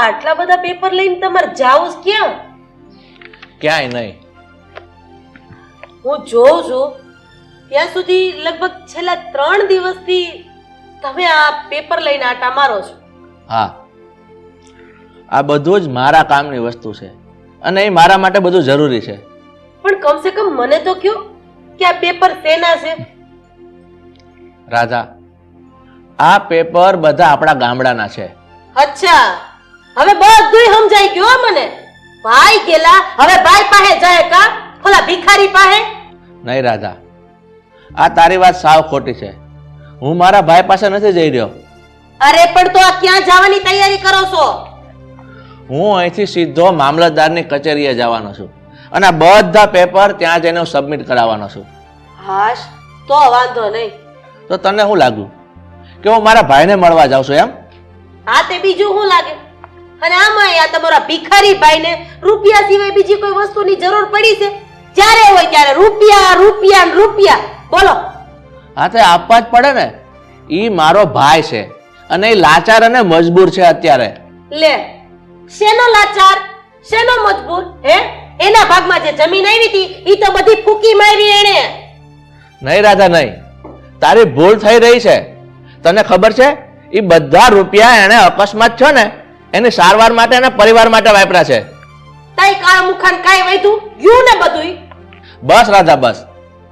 આટલા બધા પેપર લઈને તમારે જાવું જ ક્યાં? ક્યાંય નહીં. હું જોઉં છું ત્યાં સુધી લગભગ છેલ્લા 3 દિવસથી તમે આ પેપર લઈને આટા મારો છો. હા, આ બધું જ મારા કામની વસ્તુ છે અને એ મારા માટે બધું જરૂરી છે. પણ કમસે કમ મને તો કહો કે આ પેપર શેના છે? રાધા, આ પેપર બધા આપણા ગામડાના છે. અચ્છા, હવે બધુંય સમજાઈ ગયું હો મને. ભાઈ ગેલા, હવે ભાઈ પાસે જાય કા ઓલા ભિખારી પાસે? નહીં રાધા, આ તારી વાત સાવ ખોટી છે. હું મારા ભાઈ પાસે નથી જઈ રહ્યો. અરે પણ તો આ ક્યાં જવાની તૈયારી કરો છો? હું અહીંથી સીધો મામલતદારની કચેરીએ જવાનો છું અને આ બધા પેપર ત્યાં જઈને હું સબમિટ કરાવવાનો છું. હાશ, તો વાંધો નહીં. તો તને શું લાગ્યું કે હું મારા ભાઈને મળવા જાઉં છું એમ? હા, તે બીજું શું લાગે? અને આમાં આ તમારા ભિખારી ભાઈને રૂપિયા સિવાય બીજી કોઈ વસ્તુની જરૂર પડી છે? જ્યારે હોય ત્યારે રૂપિયા રૂપિયા ને રૂપિયા. બોલો. હા, તે આપવા જ પડે ને. ઈ મારો ભાઈ છે અને એ લાચાર અને મજબૂર છે અત્યારે. લે, શેનો લાચાર, શેનો મજબૂર? હે, એના ભાગમાં જે જમીન આવી હતી ઈ તો બધી ફૂકી મારી એણે. નહીં રાધા, નહીં. તારી ભૂલ થઈ રહી છે. તને ખબર છે એ બધા રૂપિયા એને અકસ્માત છે ને એની સારવાર માટે અને પરિવાર માટે વાપર્યા છે. તાઈ કાળ મુખાન કાઈ વૈધું ગયું ને બધુંય. બસ રાધા, બસ.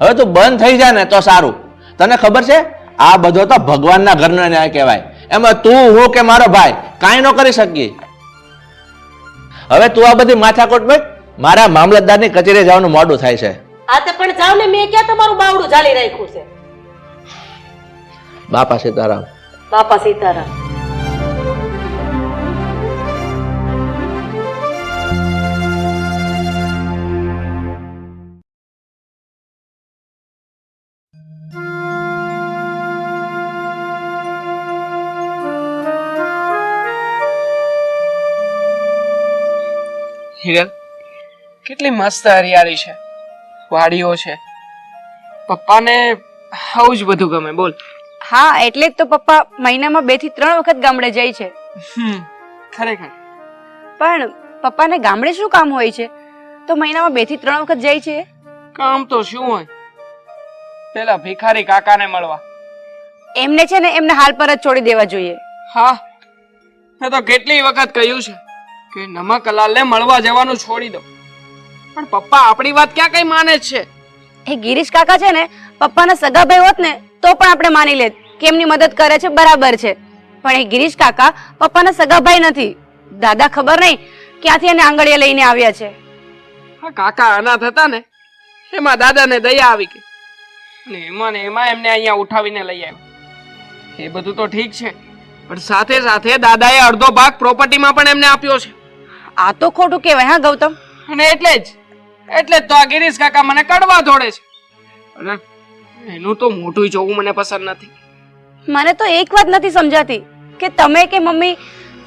હવે તું બંધ થઈ જા ને તો સારું. તને ખબર છે આ બધો તો ભગવાનના ઘરનો ન્યાય કહેવાય. એમાં તું, હું કે મારો ભાઈ કાંઈ ન કરી શકીએ. હવે તું આ બધી માથાકૂટ મેં મારા મામલતદારની કચેરીએ જવાનું મોડું થાય છે. આ તે પણ જાવ ને, મેં ક્યાં તમારું બાવડું જાળી રાખ્યું છે? બાપા સીતારામ. બાપા સીતારામ. હિરલ, કેટલી મસ્ત હરિયાળી છે, વાડીઓ છે. પપ્પાને આવું જ બધું ગમે. બોલ. હા, એટલે જ તો પપ્પા મહિનામાં 2 થી 3 વખત ગામડે જાય છે. ખરેખર. પણ પપ્પાને ગામડે શું કામ હોય છે તો મહિનામાં 2 થી 3 વખત જાય છે? કામ તો શું હોય, પેલા ભિખારી કાકાને મળવા. એમને છે ને એમને હાલ પર જ છોડી દેવા જોઈએ. હા, મેં તો કેટલી વખત કહ્યું છે કે નમકલાલને મળવા જવાનું છોડી દો, પણ પપ્પા આપણી વાત ક્યાં કઈ માને જ છે. એ ગિરીશ કાકા છે ને પપ્પાના સગા ભાઈ હોત ને તો પણ આપણે માની લેત કે એમની મદદ કરે છે, બરાબર છે. પણ એ ગિરીશ કાકા પપ્પાના સગા ભાઈ નથી. દાદા ખબર નહીં ક્યાંથી એને આંગળીએ લઈને આવ્યા છે. હા, કાકા અનાથ હતા ને એમાં દાદાને દયા આવી ગઈ અને એમાં એમને અહીંયા ઉઠાવીને લઈ આવ્યા. એ બધું તો ઠીક છે, પણ સાથે સાથે દાદાએ અડધો ભાગ પ્રોપર્ટીમાં પણ એમને આપ્યો છે. આ તો ખોટું કહેવાય. હા ગૌતમ, અને એટલે જ તો આ ગિરીશ કાકા મને કડવા ધોડે છે. અને એનું તો મોઢું જોવું મને પસંદ નથી. મને તો એક વાત નથી સમજાતી કે તમે કે મમ્મી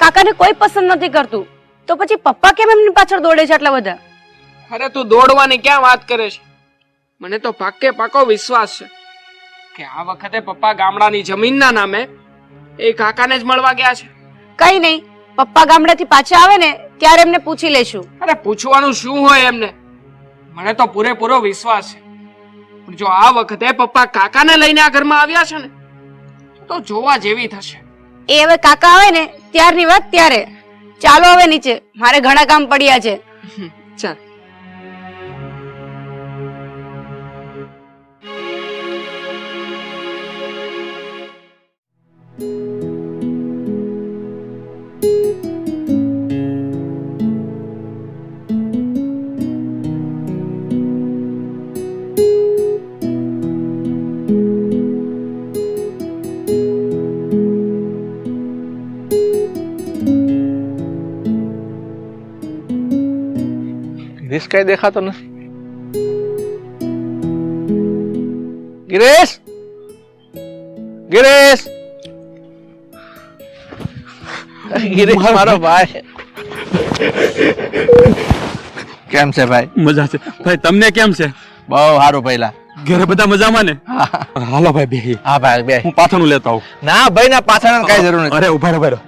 કાકાને કોઈ પસંદ નથી કરતું તો પછી પપ્પા કેમ એમની પાછળ દોડે છે આટલા બધા? અરે તું દોડવાની ક્યાં વાત કરે છે? મને તો પાકે પાકો વિશ્વાસ છે કે આ વખતે પપ્પા ગામડાની જમીનના નામે એ કાકાને જ મળવા ગયા છે. કઈ નહીં, પપ્પા ગામડેથી પાછા આવે ને ત્યારે એમને પૂછી લેશું. અરે પૂછવાનું શું હોય એમને, મને તો પૂરેપૂરો વિશ્વાસ છે. પણ જો આ વખતે પપ્પા કાકાને લઈને આ ઘરમાં આવ્યા છે ને તો જોવા જેવી થશે. એ હવે કાકા આવે ને ત્યારની વાત ત્યારે. ચાલો હવે નીચે, મારે ઘણા કામ પડ્યા છે. ચાલ. ગિરીશ કઈ દેખાતો નથી. ગિરીશ, ગિરીશ, ગિરીશ મારો ભાઈ. કેમ છે ભાઈ? મજા છે ભાઈ. તમને કેમ છે? બહુ સારું. પહેલા ઘરે બધા મજામાં ને? હાલો ભાઈ બે. હા ભાઈ બે. હું પાછળનું લેતા આવું. ના ભાઈ, ના પાછળ કઈ જરૂર નથી. અરે ઉભા રહો.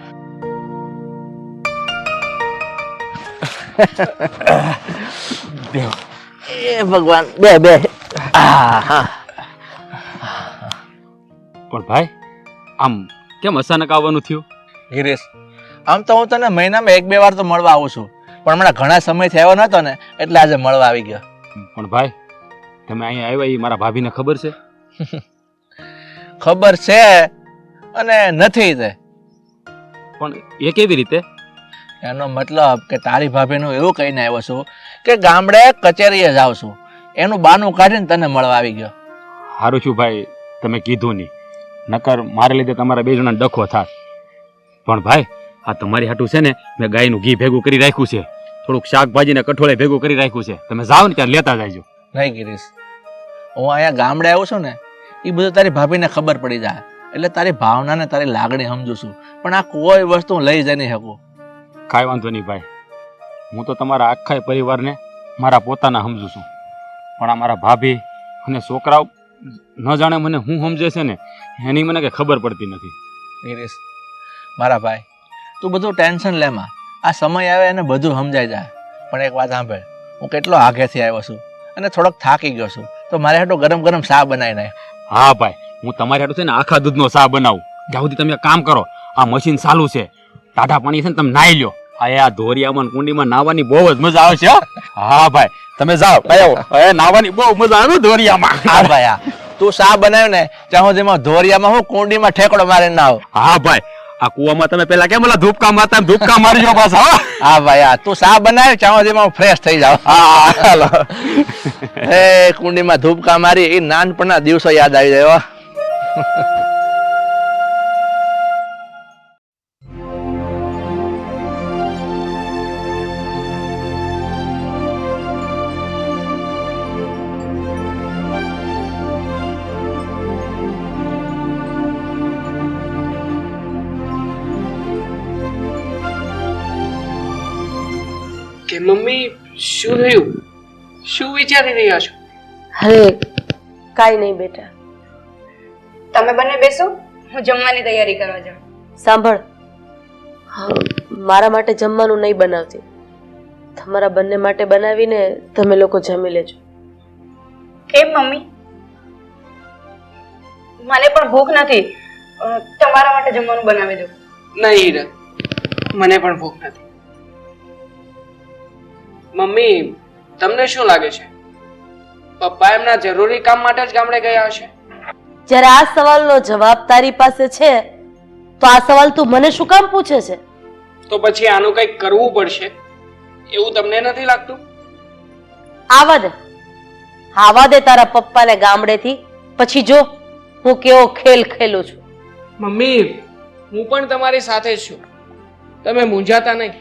એ ભગવાન બે બે હા પણ ભાઈ આમ કેમ અચાનક આવવાનું થયું? ગિરીશ, આમ તો હું તને મહિનામાં 1-2 વાર તો મળવા આવું છું, પણ હમણાં ઘણા સમયથી આવ્યો નતો ને એટલે આજે મળવા આવી ગયો. પણ ભાઈ તમે અહીંયા આવ્યા એ મારા ભાભીને ખબર છે? ખબર છે અને નથી તે. પણ એ કેવી રીતે? એનો મતલબ કે તારી ભાભીનું એવું કહીને આવ્યો છું કે ગામડે કચેરીએ જાઉં છું, એનું બાનું કાઢીને તને મળવા આવી ગયો. સારું છું ભાઈ તમે કીધું નહીં, નકર મારે લીધે તમારા 2 જણા ડખો થાત. પણ ભાઈ આ તમારી હાટું છે ને મેં ગાયનું ઘી ભેગું કરી રાખ્યું છે, થોડુંક શાકભાજી ને કઠોળે ભેગું કરી રાખ્યું છે, તમે જાઓ ને ત્યારે લેતા જાયજો. નહીં ગિરીશ, હું અહીંયા ગામડે આવું છું ને એ બધું તારી ભાભીને ખબર પડી જાય એટલે તારી ભાવના ને તારી લાગણી સમજુ છું, પણ આ કોઈ વસ્તુ હું લઈ જઈ નહીં શકું. કાંઈ વાંધો નહીં ભાઈ, હું તો તમારા આખા પરિવારને મારા પોતાના સમજુ છું, પણ આ મારા ભાભી અને છોકરાઓ ન જાણે મને હું સમજે છે ને એની મને કંઈ ખબર પડતી નથી. ગિરીશ મારા ભાઈ, તું બધું ટેન્શન લેમાં, આ સમય આવે એને બધું સમજાઈ જાય. પણ એક વાત સાંભળ, હું કેટલો આગેથી આવ્યો છું અને થોડોક થાકી ગયો છું, તો મારે હાટો ગરમ ગરમ ચા બનાવી નાખ. હા ભાઈ, હું તમારી હાટું છે ને આખા દૂધનો ચા બનાવું. જ્યાં સુધી તમે કામ કરો, આ મશીન ચાલુ છે, ટાઢા પાણી છે ને તમે નાહી લ્યો. આ ધોરિયામાં કુંડીમાં નાહવાની બહુ જ મજા આવે છે. હા ભાઈ તમે જાઓ, ભાઈ નાહવાની બહુ મજા આવે ધોરિયામાં. હા ભાઈ, હા તું ચા બનાવ ને ત્યાં સુધીમાં ધોરિયામાં હું કુંડીમાં ઠેકડો મારીને ના આવ. હા ભાઈ, આ કુવામાં તમે પેલા કેમ ઓલા ધૂપકા મારતા ધૂપકા મારજો પાછા. હા ભાઈ, હા તું ચા બનાવ ત્યાં સુધીમાં ફ્રેશ થઈ જાવ. હા હાલો. એ કુંડીમાં ધૂપકા મારી એ નાનપણના દિવસો યાદ આવી જાય. કે મમ્મી શું થયું? શું વિચારી રહ્યા છો? અરે કાંઈ નહીં બેટા. તમે બંને બેસો, હું જમવાની તૈયારી કરવા જાઉં. સાંભળ, હા, મારા માટે જમવાનું નહીં બનાવતી, તમારા બંને માટે બનાવીને તમે લોકો જમી લેજો. કેમ મમ્મી? મને પણ ભૂખ નથી, તમારા માટે જમવાનું બનાવી દઉં. નહીં હીરા, મને પણ ભૂખ નથી. મમ્મી તમને શું લાગે છે પપ્પા એમના જરૂરી કામ માટે જ ગામડે ગયા હશે? જ્યારે આ સવાલનો જવાબ તારી પાસે છે તો આ સવાલ તું મને શું કામ પૂછે છે? તો પછી આનું કંઈક કરવું પડશે એવું તમને નથી લાગતું? આવા દે તારા પપ્પાને ગામડેથી, પછી જો હું કેવો ખેલ ખેલું છું. મમ્મી હું પણ તમારી સાથે જ છું, તમે મૂંઝાતા નહીં.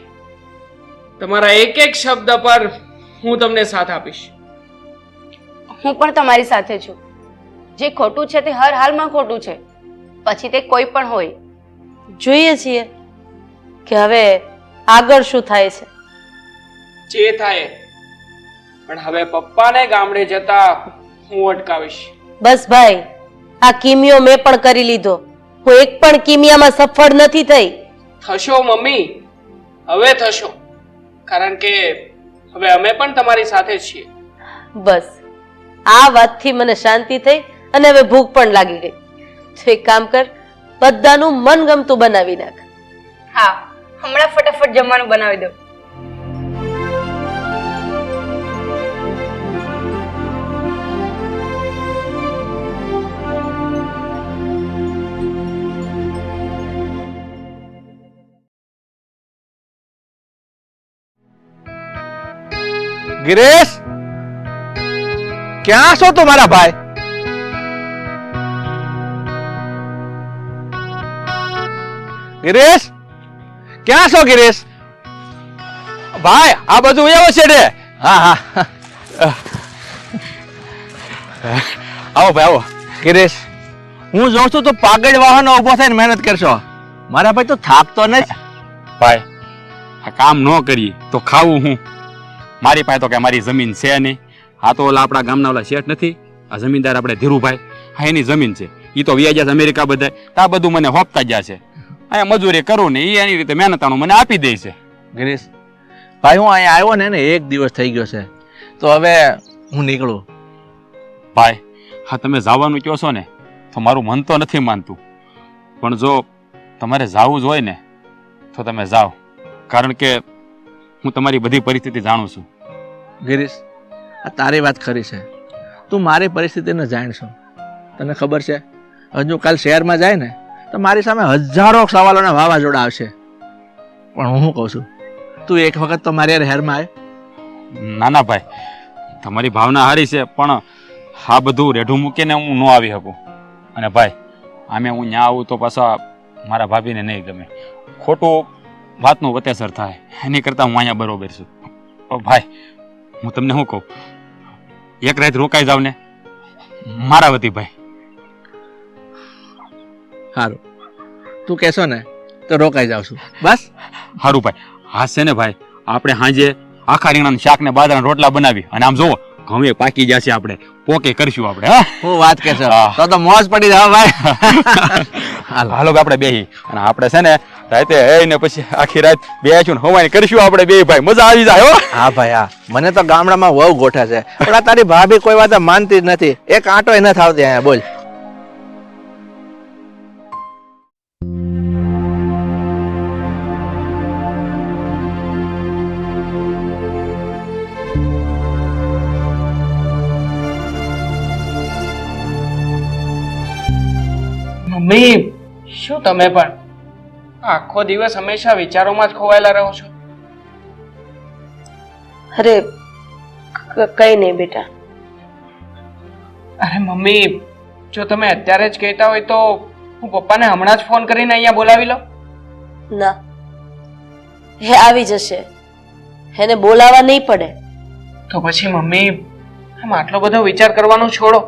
તમારા એક એક શબ્દ પર હું તમને સાથ આપીશ. હું પણ તમારી સાથે છું. જે ખોટું છે તે હર હાલમાં ખોટું છે, પછી તે કોઈ પણ હોય. જોઈએ છીએ કે હવે આગળ શું થાય છે. જે થાય, પણ હવે પપ્પાને ગામડે જતા હું અટકાવીશ. બસ ભાઈ, આ કિમિયો મેં પણ કરી લીધો, હું એક પણ કિમિયામાં સફળ નથી થઈ. થશો મમ્મી, હવે થશો, કારણ કે હવે અમે પણ તમારી સાથે જ છીએ. બસ આ વાતથી મને શાંતિ થઈ અને હવે ભૂખ પણ લાગી ગઈ. તો એક કામ કર, બધાનું મનગમતું બનાવી નાખ. હા, હમણાં ફટાફટ જમવાનું બનાવી દઉં. ગિરીશ, ક્યાં છો તું મારા ભાઈ? ગિરીશ, ક્યાં છો ગિરીશ? ભાઈ આ બધું એવું છે રે. હા હા, આવો ભાઈ આવો. ગિરીશ, હું જોઉં છું તો પાગળ વાહનો ઉભો થઈને મહેનત કરશો. મારા ભાઈ તું થાકતો નથી? ભાઈ આ કામ ન કરીએ તો ખાવું હું? મારી પાસે તો કે મારી જમીન છે નહીં. આ તો ઓલા આપણા ગામના ઓલા શેઠ નથી, આ જમીનદાર આપણે ધીરુભાઈ, હા એની જમીન છે. એ તો વ્યાજ અમેરિકા બધા, આ બધું મને હોપતા ગયા છે. અહીંયા મજૂરી કરું ને એ એની રીતે મહેનતાણું મને આપી દે છે. ગિરીશ, ભાઈ હું અહીંયા આવ્યો ને એને 1 દિવસ થઈ ગયો છે, તો હવે હું નીકળું. ભાઈ હા તમે જવાનું કહો છો ને તો મારું મન તો નથી માનતું, પણ જો તમારે જાવું જ હોય ને તો તમે જાઓ, કારણ કે હું તમારી બધી પરિસ્થિતિ જાણું છું. ગિરીશ, આ તારી વાત ખરી છે, તું મારી પરિસ્થિતિને જાણશો. તને ખબર છે હજુ કાલ શહેરમાં જાય ને તો મારી સામે હજારો સવાલોના વાવાઝોડા આવશે, પણ હું શું કહું છું, તું એક વખત તો મારી હેરમાં આવે. ના ના ભાઈ, તમારી ભાવના સારી છે, પણ આ બધું રેઢું મૂકીને હું ન આવી શકું. અને ભાઈ આમે હું ત્યાં આવું તો પાછા મારા ભાભીને નહીં ગમે, ખોટું વાતનું વતેસર થાય, એની કરતાં હું અહીંયા બરોબર છું. ભાઈ હું તમને શું કહું, એક રાત રોકાઈ જાવ ને મારા વતી ભાઈ. સારું, તું કહેશો ને તો રોકાઈ જાઉં છું. બસ સારું ભાઈ. હા છે ને ભાઈ, આપણે સાંજે આખા રીંગણાનું શાક ને બાજરાના રોટલા બનાવી અને આમ જોવો ઘઉં પાકી જશે, આપણે પોકે કરશું આપણે. હા હું વાત કહેશો તો મોજ પડી જાવ ભાઈ. હાલો આપણે બેહી અને આપણે છે ને રાતે ને પછી આખી રાત બેસું ને હવાની કરીશું આપણે બે ભાઈ, મજા આવી જાય. હો હા ભાઈ હા, મને તો ગામડામાં વહુ ગોઠા છે, પણ આ તારી ભાભી કોઈ વાત માનતી જ નથી, એક આંટો નથી આવતી અહીંયા. બોલ. મમ્મી શું તમે પણ આખો દિવસ હંમેશા વિચારોમાં જ ખોવાયેલા રહો છો? અરે કઈ નહીં બેટા. અરે મમ્મી, જો તમે અત્યારે જ કહેતા હોય તો હું પપ્પાને હમણાં જ ફોન કરીને અહીંયા બોલાવી લઉં. ના, એ આવી જશે, એને બોલાવા નહીં પડે. તો પછી મમ્મી આમ આટલો બધો વિચાર કરવાનો છોડો.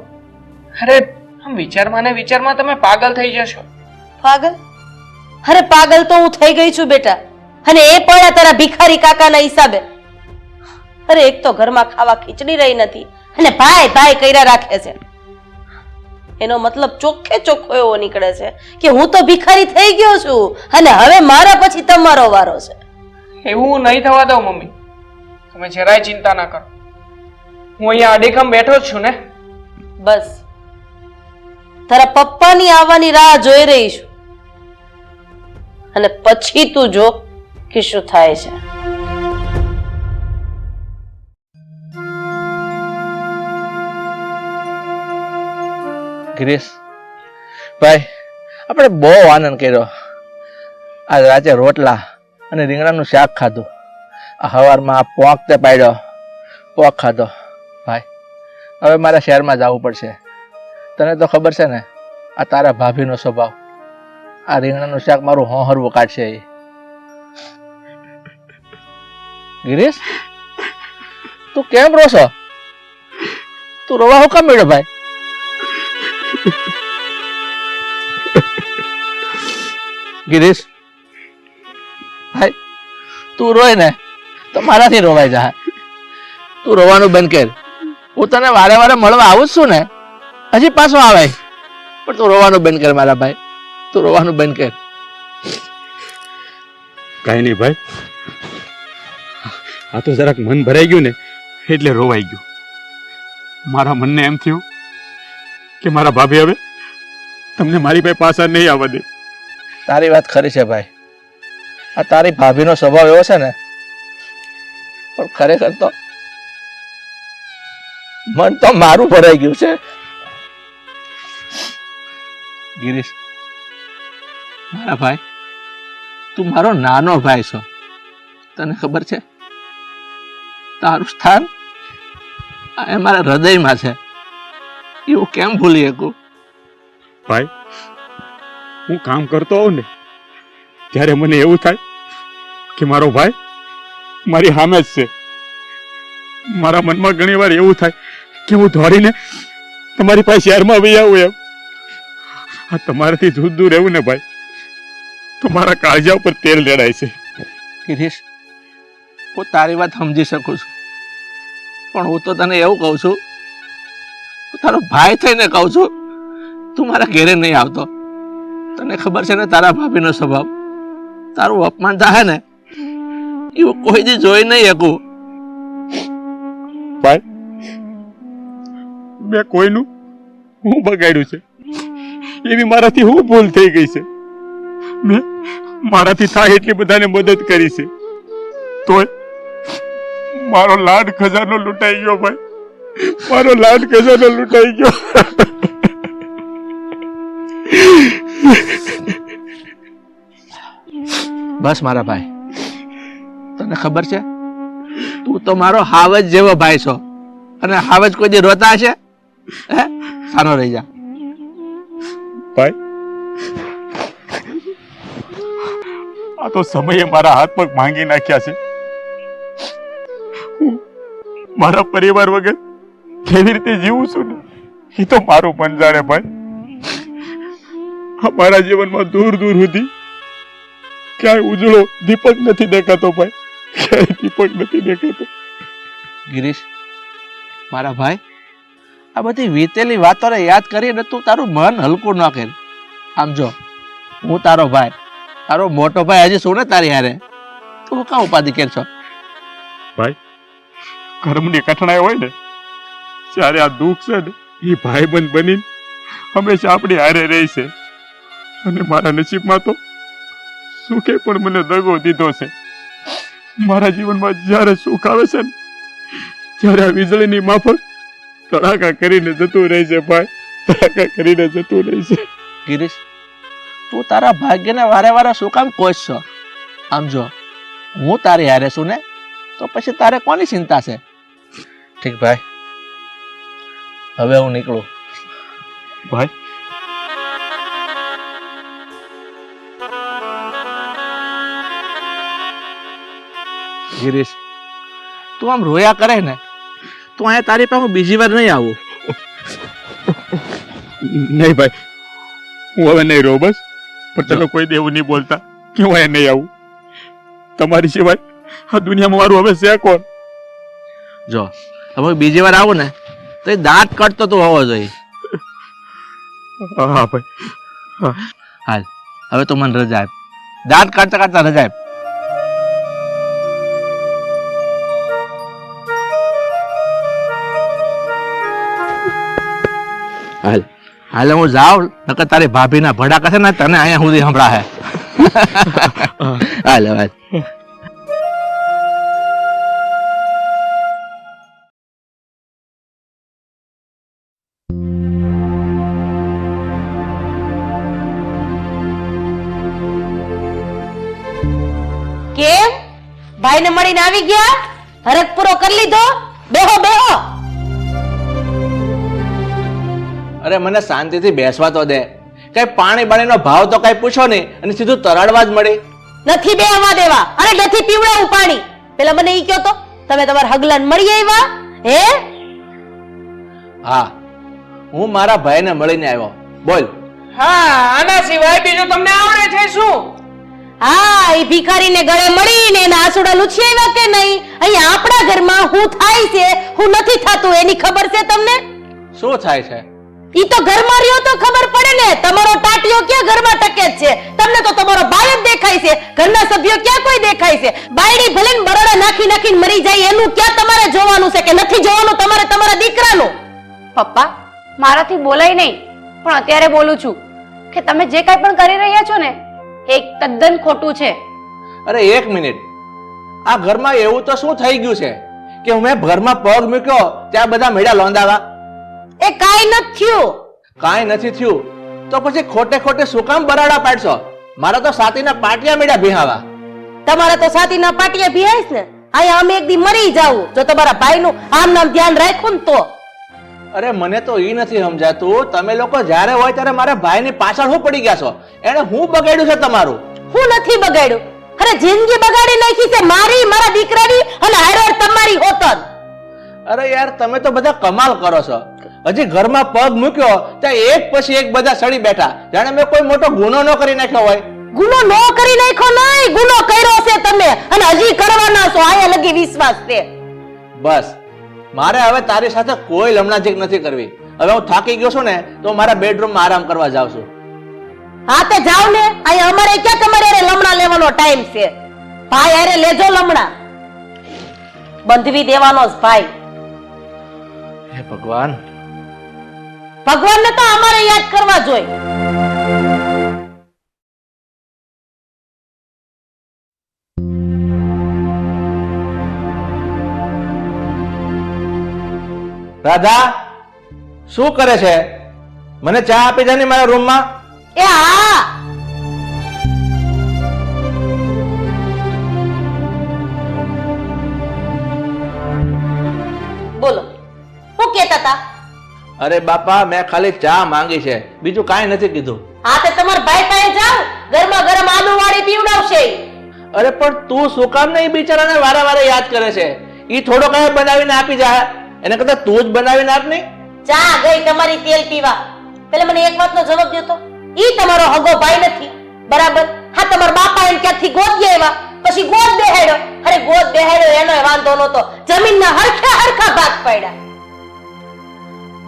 અરે આમ વિચારમાં ને વિચારમાં તમે પાગલ થઈ જશો. પાગલ? અરે પાગલ તો હું થઈ ગઈ છું બેટા, અને એ પણ આ તારા ભિખારી કાકાના હિસાબે. અરે એક તો ઘરમાં ખાવા ખીચડી રહી નથી અને ભાઈ ભાઈ કર્યા રાખે છે. એનો મતલબ ચોખ્ખે ચોખ્ખો એવો નીકળે છે કે હું તો ભિખારી થઈ ગયો છું અને હવે મારા પછી તમારો વારો છે. એવું નહીં થવા દઉં મમ્મી, તમે જરાય ચિંતા ના કરો. હું અહીંયા અડીખમ બેઠો જ છું ને. બસ તારા પપ્પાની આવવાની રાહ જોઈ રહી છું, અને પછી તું જો કે શું થાય છે. ગિરીશ ભાઈ, આપણે બહુ આનંદ કર્યો. આજ રાતે રોટલા અને રીંગણાનું શાક ખાધું, આ સવારમાં આ પોંક તે પાડ્યો, પોંક ખાધો. ભાઈ હવે મારે શહેરમાં જવું પડશે. તને તો ખબર છે ને આ તારા ભાભીનો સ્વભાવ, આ રીંગણાનું શાક મારું હોહરવું કાઢશે. એ ગિરીશ તું કેમ રોશો? તું રોવા હું કામ મળ્યો ભાઈ? ગિરીશ ભાઈ તું રોય ને તો મારાથી રોવાઈ જા. તું રોવાનું બંધ કર. હું તને વારે વારે મળવા આવું જ છું ને, હજી પાછો આવે, પણ તું રોવાનું બંધ કર મારા ભાઈ, તું રોવાનું બંધ કર. કઈ નહીં ભાઈ, આ તો જરાક મન ભરાઈ ગયું ને એટલે રોવાઈ ગયું. મારા મનને એમ થયું કે મારા ભાભી હવે તમને મારી પાસે પાછા નહીં આવવા દે. તારી વાત ખરી છે ભાઈ, આ તારી ભાભીનો સ્વભાવ એવો છે ને, પણ ખરેખર તો મન તો મારું ભરાઈ ગયું છે. ગિરીશ મારા ભાઈ, તું મારો નાનો ભાઈ છો, તને ખબર છે તારું સ્થાન આ મારા હૃદયમાં છે, એવું કેમ ભૂલી શકું? ભાઈ હું કામ કરતો હોઉં ને ત્યારે મને એવું થાય કે મારો ભાઈ મારી સામે જ છે. મારા મનમાં ઘણી વાર એવું થાય કે હું દોડીને તમારી પાસે શહેરમાં આવી આવું એમ. આ તમારાથી દૂર રહેવું ને ભાઈ તો મારા કાળજા ઉપર તેલ રેડાય છે. ગિરીશ હું તારી વાત સમજી શકું છું, પણ હું તો તને એવું કહું છું, હું તારો ભાઈ થઈને કહું છું, તું મારા ઘેરે નહીં આવતો. તને ખબર છે ને તારા ભાભીનો સ્વભાવ, તારું અપમાન થાય ને એવું કોઈ દી જોઈ નહીં શકું. ભાઈ મેં કોઈનું હું બગાડ્યું છે એવી મારાથી હું ભૂલ થઈ ગઈ છે. મેં મારાથી થાય એટલી બધાને મદદ કરી છે તોય મારો લાડ ખજાનો લૂંટાઈ ગયો ભાઈ. મારો લાડ ખજાનો લૂંટાઈ ગયો. બસ મારા ભાઈ, તને ખબર છે તું તો મારો હાવજ જેવો ભાઈ છો, અને હાવજ કોઈ દી રોતા હશે? હે, સાનો રહી જા ભાઈ. આ તો સમયે મારા હાથ પગ ભાંગી નાખ્યા છે. હું મારા પરિવાર વગર કેવી રીતે જીવું છું ને એ તો મારું પણ જાણે ભાઈ. મારા જીવનમાં દૂર દૂર સુધી ક્યાંય ઉજળો દીપક નથી દેખાતો ભાઈ, ક્યાંય દીપક નથી દેખાતો. ગિરીશ મારા ભાઈ, આ બધી વીતેલી વાતોને યાદ કરીને તું તારું મન હલકું ન કર. આમ જો, હું તારો ભાઈ, તારો મોટો ભાઈ હજી શું ને તારી હારે, તું કાં ઉપાધિ કર છો? ભાઈ કર્મની કઠણાઈ હોય ને ત્યારે આ દુઃખ છે ને એ ભાઈબંધ બનીને હંમેશા આપણી હારે રહી છે. અને મારા નસીબમાં તો સુખે પણ મને દગો દીધો છે. મારા જીવનમાં જ્યારે સુખ આવે છે ને ત્યારે આ વીજળીની માફક તડાકા કરીને જતું રહે છે ભાઈ, તડાકા કરીને જતું રહે છે. ગિરીશ, તું તારા ભાગ્યને વારે વારે શું કામ કોસશો? આમ જો, હું તારી હારે છું ને તો પછી તારે કોની ચિંતા છે? ઠીક ભાઈ, હવે હું નીકળું. ભાઈ ગિરીશ, તું આમ રોયા કરે ને તો અહીંયા તારી પાસે હું બીજી વાર નહીં આવું. નહીં ભાઈ, હું હવે નહીં રહું બસ. પણ તમે કોઈ દેવું નહીં બોલતા કે હું અહીંયા નહીં આવું. તમારી સિવાય આ દુનિયામાં મારું હવે છે કોણ? જો હવે બીજી વાર આવું ને તો એ દાંત કટતો તો હોવો જોઈએ. હા ભાઈ, હાલ હવે તું મને રજા આપ, દાંત કાઢતા કાઢતા રજા આપ. હાલ હાલ હું જાઉં, નકર તારી ભાભીના ભડાકા છે ને તને અહીંયા સુધી સંભળાશે. હાલ હવે. કેમ ભાઈને મળીને આવી ગયા? હરખ પૂરો કરી લીધો? બેહો બેહો. અરે મને શાંતિથી બેસવા તો દે. કઈ પાણી બાણીનો ભાવ તો કઈ પૂછો નહીં અને સીધું તરાડવા જ મળી. નથી બેહવા દેવા અને નથી પીવડાવું પાણી. પેલા મને ઈ કહો તો, તમે તમારા હગલાને મળી આવ્યા? હે? હા, હું મારા ભાઈને મળીને આવ્યો. બોલ. હા, આના સિવાય બીજું તમને આવડે છે શું? હા, એ ભિખારીને ગળે મળીને એના આસુડા લૂછી આવ્યા કે નહીં? અહીંયા આપણા ઘરમાં હું થાય છે હું નથી થાતું એની ખબર છે તમને? શું થાય છે? ઈ તો ઘરમાં રહ્યો તો ખબર પડે ને. તમારો ટાટિયો ક્યાં ઘરમાં ટકે છે? તમને તો તમારો ભાઈ જ દેખાય છે, ઘરના સભ્યો ક્યાં કોઈ દેખાય છે? બાયડી ભલે ને બરડા નાખી નાખીને મરી જાય એનું ક્યાં તમારે જોવાનું છે કે નથી જોવાનું તમારે તમારા દીકરાનું? પપ્પા મારાથી બોલાય નહીં, પણ અત્યારે બોલું છું કે તમે જે કાંઈ પણ કરી રહ્યા છો ને એ તદ્દન ખોટું છે. અરે એક મિનિટ, આ ઘરમાં એવું તો શું થઈ ગયું છે કે હું ઘરમાં પગ મૂક્યો ત્યાં બધા મેળા લોંદાવા? એ કાઈ નથી થયું. કાંઈ નથી થયું તો પછી ખોટે ખોટે શું કામ બરાડા પાડશો? મારા તો સાતીના પાટિયા મેળા ભીહાવા. તમારા તો સાતીના પાટિયા ભીહાઈશ ને. અહીંયા અમે એક દી મરી જાવું જો તમારા ભાઈનું આમ નામ ધ્યાન રાખ્યું ને તો. અરે મને તો ઈ નથી સમજાતું, તમે લોકો જ્યારે હોય ત્યારે મારા ભાઈની પાછળ હું પડી ગયા છો? એને હું બગાડ્યું છે તમારું? હું નથી બગાડ્યું. અરે જિંદગી બગાડી નાખી છે મારી, મારા દીકરાની અને હારે તમારી હોતન. અરે યાર, તમે તો બધા કમાલ કરો છો. હજી ઘરમાં પગ મૂક્યો ત્યાં એક પછી એક બધા સડી બેઠા, જાણે મેં કોઈ મોટો ગુનો ન કરી નાખ્યો હોય. ગુનો નો કરી નાખ્યો નહીં, ગુનો કર્યો છે તમે અને હજી કરવાના છો. આયા લગી વિશ્વાસ છે. બસ, મારે હવે તારી સાથે કોઈ લમણાઝીક નથી કરવી. હવે હું થાકી ગયો છું ને તો મારા બેડરૂમમાં આરામ કરવા જાઉં છું. હા તે જાવ ને. અહીંયા અમારે ક્યાં તમારે લમણા લેવાનો ટાઈમ છે? ભાઈ અરે લેજો લમણા બંધવી દેવાનો જ ભાઈ. હે ભગવાન, ભગવાનને તો અમારે યાદ કરવા જોઈએ. રાધા શું કરે છે? મને ચા આપી જા ને મારા રૂમમાં. એ હા, બોલો શું કહેતા હતા? અરે બાપા, મેં ખાલી ચા માંગી છે, બીજું કાંઈ નથી કીધું. હા તે તમારા ભાઈ પાસે જાઓ, ગરમા ગરમ આલુ વાળી પીવડાવશે. અરે પણ તું શું કામ ને એ બિચારાને વારે વારે યાદ કરે છે? ઈ થોડો કઈ બનાવીને આપી જા, એને કદાચ તું જ બનાવીને આપ ને. ચા ગઈ તમારી તેલ પીવા. પેલા મને એક વાતનો જવાબ દો તો, ઈ તમારો હગો ભાઈ નથી બરાબર? હા તમારા બાપા એને ક્યાંથી ગોતી આવ્યા, પછી ગોદ બેહાડ્યો. અરે ગોદ બેહાડ્યો એનો વાંધો નતો, જમીનના હરખા હરખા ભાગ પડ્યા.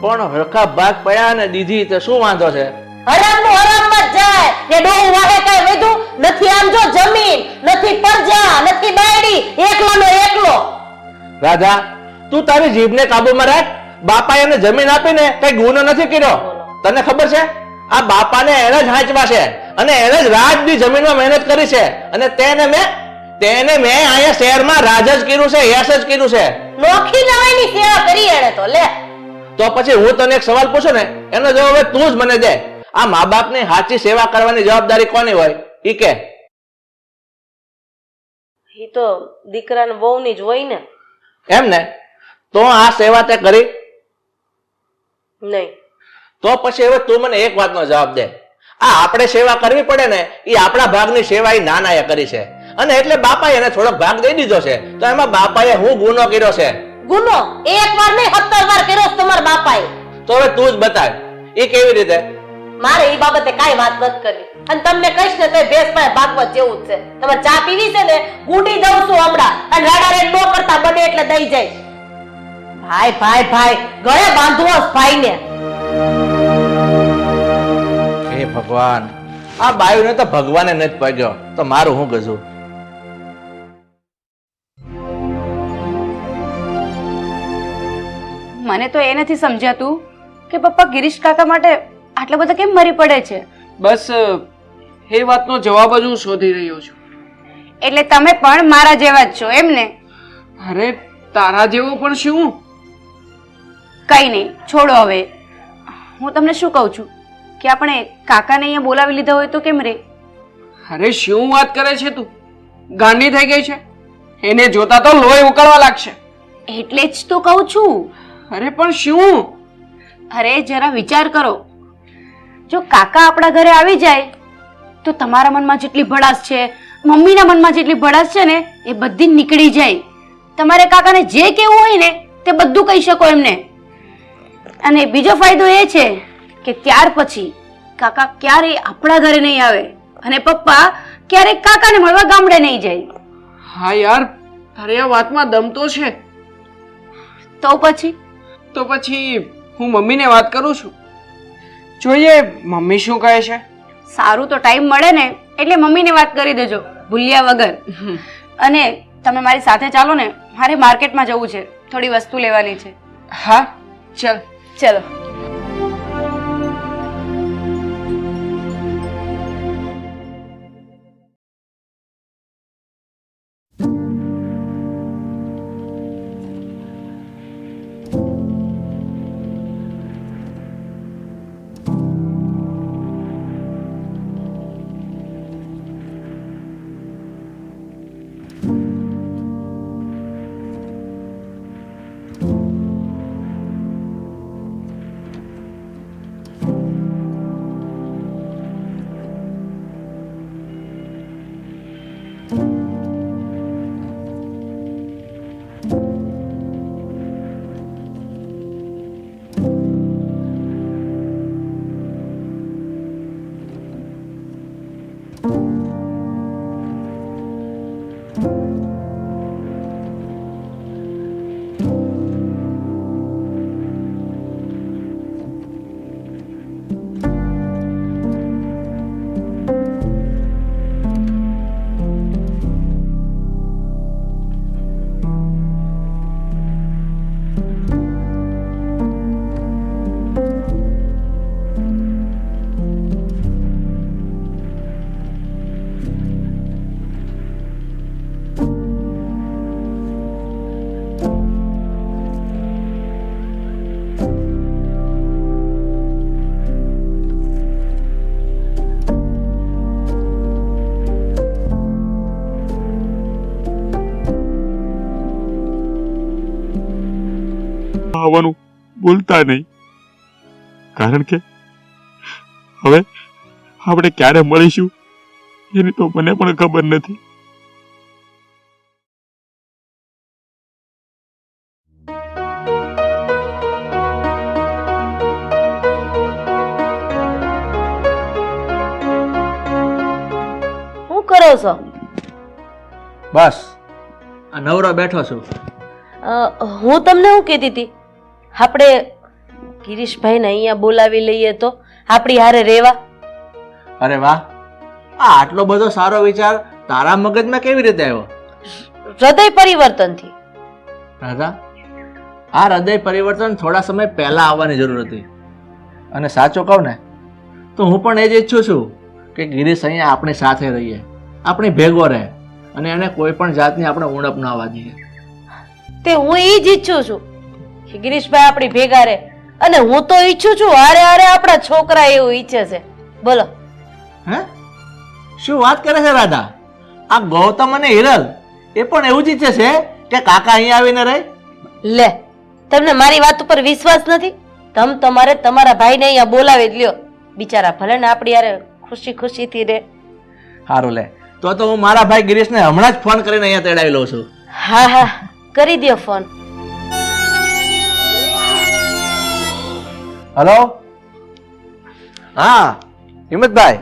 પણ હરખા ભાગ પડ્યા ને દીધી તો શું વાંધો છે? હરામનું હરામમાં જ જાય ને ડોહું વાહે કઈ વધુ નથી. આમ જો જમીન નથી, પરજા નથી, બાયડી એકલાનો એકલો. રાધા, તું તારી જીભને કાબુમાં રાખ. બાપાએ એને જમીન આપીને કઈ ગુનો નથી કર્યો. તને ખબર છે, આ બાપાને એને જ હાંચવા છે અને એને જ રાત દી જમીનમાં મહેનત કરી છે. અને તેને મેં અહીંયા શહેરમાં રાજ જ કર્યું છે, યશ જ કર્યું છે. નોખી નવાઈની સેવા કરી એને તો લે. તો પછી હું તને એક સવાલ પૂછું ને, એનો જવાબ હવે તું જ મને દે. આ મા બાપની સાચી સેવા કરવાની જવાબદારી કોની હોય ઈ કે? ઈ તો દીકરાને વહુની જ હોય ને. એમ ને? તો આ સેવા તે કરી નહીં તો પછી હવે તું મને એક વાતનો જવાબ દે. આ આપણે સેવા કરવી પડે ને, એ આપણા ભાગની સેવા એ નાનાએ કરી છે અને એટલે બાપાએ એને થોડોક ભાગ દઈ દીધો છે. તો એમાં બાપાએ હું ગુનો કર્યો છે? ગુનો એક વાર નહીં 17 વાર કર્યો છે તમારા બાપાએ. તો હવે તું જ બતાવ, એ કેવી રીતે? મારે એ બાબતે કાઈ વાત નથી કરવી અને તમને કહીશ ને તો ભેંસ પાસે ભાગવત જેવું જ છે. તમારે ચા પીવી છે ને, ગુંડી દઉં છું હમણાં અને રાડારે નો કરતા બને એટલે દઈ જાય. ભાઈ ભાઈ ભાઈ ગળે બાંધવો ભાઈને. હે ભગવાન, આ બાયુને તો ભગવાને નથી પાગ્યો, તો મારું હું ગજું. મને તો એ નથી સમજાતું કે પપ્પા ગિરીશ કાકા માટે આટલા બધા કેમ મરી પડે છે. બસ એ વાતનો જવાબ જ હું શોધી રહ્યો છું. એટલે તમે પણ મારા જેવા જ છો એમ ને? અરે તારા જેવો પણ શું? કઈ નહીં, છોડો હવે. હું તમને શું કહું છું કે આપણે કાકાને અહીંયા બોલાવી લીધા હોય તો કેમ રે? અરે શું વાત કરે છે તું? ગાંડી થઈ ગઈ છે? એને જોતા તો લોહી ઉકળવા લાગશે. એટલે જ તો કહું છું. અરે પણ શું? અરે જરા વિચાર કરો, જો કાકા આપણા ઘરે આવી જાય તો તમારા મનમાં જેટલી ભડાસ છે, મમ્મીના મનમાં જેટલી ભડાસ છે ને, એ બધી નીકળી જાય. તમારે કાકાને જે કહેવું હોય ને તે બધું કહી શકો એમને. અને બીજો ફાયદો એ છે કે ત્યાર પછી કાકા ક્યારેય આપણા ઘરે નહીં આવે અને પપ્પા ક્યારેય કાકાને મળવા ગામડે નહીં જાય. હા યાર, તારી આ વાતમાં દમ તો છે. તો પછી હું મમ્મીને વાત કરું છું, જોઈએ મમ્મી શું કહે છે. સારું, તો ટાઈમ મળે ને એટલે મમ્મીને વાત કરી દેજો ભૂલ્યા વગર. અને તમે મારી સાથે ચાલો ને, મારે માર્કેટમાં જવું છે, થોડી વસ્તુ લેવાની છે. હા ચાલ. ચલો. આવવાનું ભૂલતા નહીં, કારણ કે હવે આપણે ક્યારે મળીશું એની તો મને પણ ખબર નથી. શું કરો છો? બસ આ નવરો બેઠો છું. હું તમને શું કહેતી હતી, આપણે ગિરીશભાઈને અહીંયા બોલાવી લઈએ તો આપણી હારે રહેવા. અરે વાહ, આ આટલો બધો સારો વિચાર તારા મગજમાં કેવી રીતે આવ્યો? હૃદય પરિવર્તનથી. રાધા, આ હૃદય પરિવર્તન થોડા સમય પહેલા આવવાની જરૂર હતી. અને સાચું કહું ને તો હું પણ એ જ ઈચ્છું છું કે ગિરીશ અહીંયા આપણી સાથે રહીએ, આપણી ભેગો રહે અને એને કોઈ પણ જાતની આપણે ઉણપ ના આવવા દઈએ. તે હું એ જ ઈચ્છું છું કે ગિરીશભાઈ આપણી ભેગા રહે, અને હું તો ઈચ્છું છું હારે હારે આપણા છોકરા એવું ઈચ્છે છે. બોલો. હે, શું વાત કરે છે રાધા? આ ગૌતમ અને હિરલ એ પણ એવું જ ઈચ્છે છે કે કાકા અહીંયા આવીને રહે? લે, તમને મારી વાત ઉપર વિશ્વાસ નથી? તમારે તમારા ભાઈને અહીંયા બોલાવી જ લ્યો, બિચારા ભલે ને આપણી હારે ખુશી ખુશીથી રહે. સારું લે, તો હું મારા ભાઈ ગિરીશને હમણાં જ ફોન કરીને અહીંયા તેડાવી લઉં છું. હા હા, કરી દો ફોન. હલો, હા હિંમતભાઈ.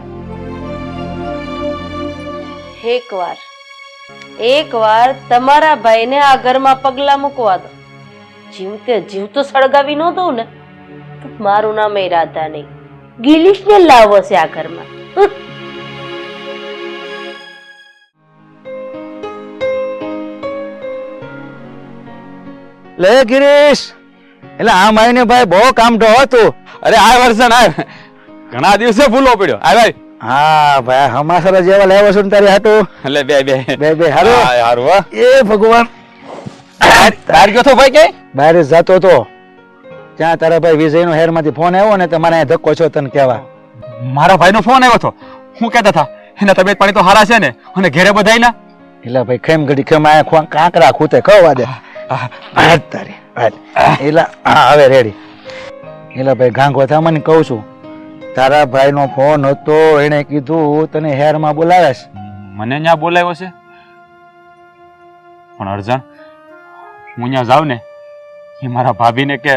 એકવાર તમારા ભાઈને આ ઘરમાં પગલા મૂકવા દો. જીવતે જીવતો સળગાવી ન દઉં ને તો મારું નામ એ રાધા નહીં, ગિરીશને લાવો છે આ ઘરમાં. લે ગિરીશ, એટલે આ મહિને ભાઈ બહુ કામ તો હતું. અરે આ વર્ષે ના, ઘણા દિવસે ભૂલો પડ્યો. આ ભાઈ, હા ભાઈ, હમાસરા જેવા લાવ્યો છું ને તારી હાટું. એટલે બે બે હારું. હારું હો. એ ભગવાન, બહાર ગયો તો ભાઈ કે? બહાર જ જતો તો ત્યાં તારા ભાઈ વિજય નો હેર માંથી ફોન આવ્યો ને તમારે અહીંયા ધક્કો છો તને કહેવા. મારા ભાઈનો ફોન આવ્યો હતો. હું કહેતા હતા એના તબિયત પાણી તો સારા છે ને, અને ઘેરે બધાય ના? એટલે ભાઈ ખેમ ઘડી ખેમ આયા કાંકરા ખૂતે ખવા દે. તારી એટલે હા હવે રેડી. એટલે ભાઈ ગાંગો થા મને કહું છું, તારા ભાઈ નો ફોન હતો, એને કીધું તને હેર માં બોલાવે છે. મને ત્યાં બોલાવ્યો છે, પણ અર્જન હું ત્યાં જાઉં ને એ મારા ભાભીને કે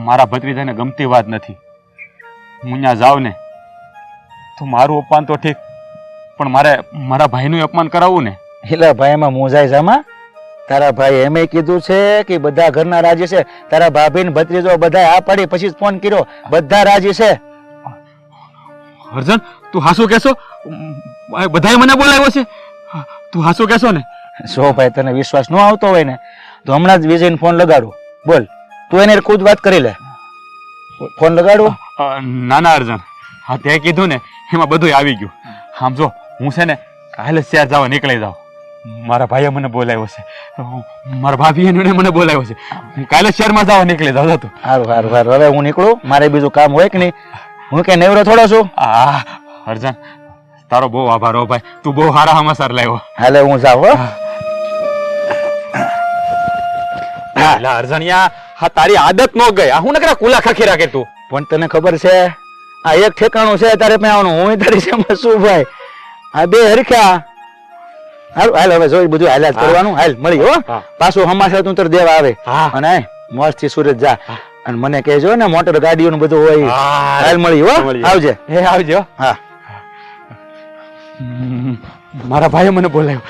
મારા ભત્રીજાને ગમતી વાત નથી. હું ત્યાં જાઉં ને તો મારું અપમાન તો ઠીક, પણ મારે મારા ભાઈનું અપમાન કરાવવું ને. એટલે ભાઈ એમાં મોજાઈ જામાં. તારા ભાઈ એમ કીધું છે કે બધા ઘરના રાજી છે, તારા ભાભી ને ભત્રીજો બધા આ પાડી પછી જ ફોન કર્યો, બધા રાજી છે. અર્જન તું હાસું કેશો? બધાએ મને બોલાવ્યો છે, તું હાસું કેશો ને? સો ભાઈ તને વિશ્વાસ ન આવતો હોય ને તો હમણાં જ વિજયને ફોન લગાડું. બોલ, તું એને ખુદ વાત કરી લે. ફોન લગાડું? ના ના અર્જન, હા તે કીધું ને એમાં બધું આવી ગયું. આમ જો હું છે ને કાલે શહેર જવા નીકળી જાઉં. મારા ભાઈએ મને બોલાવ્યો છે, મારા ભાભીએ મને બોલાવ્યો છે, હું કાલે શહેરમાં જવા નીકળી જાઉં. તું સારું સારું સારું, હવે હું નીકળું, મારે બીજું કામ હોય કે નહીં. હું કે નેવરો થોડો છું. હા અર્જન, તારો બહુ આભાર હો ભાઈ, તું બહુ સારા સમાચાર લાવ્યો. હાલે હું જાઉં. હો અર્જનિયા, હા તારી આદત ન ગઈ. હું નકરા કુલા ખખી રાખે તું. પણ તને ખબર છે આ એક ઠેકાણું છે તારે ત્યાં આવવાનું, હું તારી છે શું ભાઈ, આ બે હરખ્યા. હાલ હાલ હવે જોઈ બધું હાલ્યા કરવાનું. હાલ મળી હો, પાછું હમાસા તું તર દેવા આવે. અને મોજ થી સુરત જા અને મને કહેજો ને મોટર ગાડીઓ બધું હોય. હાલ મળી હો, આવજે. એ આવજો. હા, મારા ભાઈએ મને બોલાવ્યો.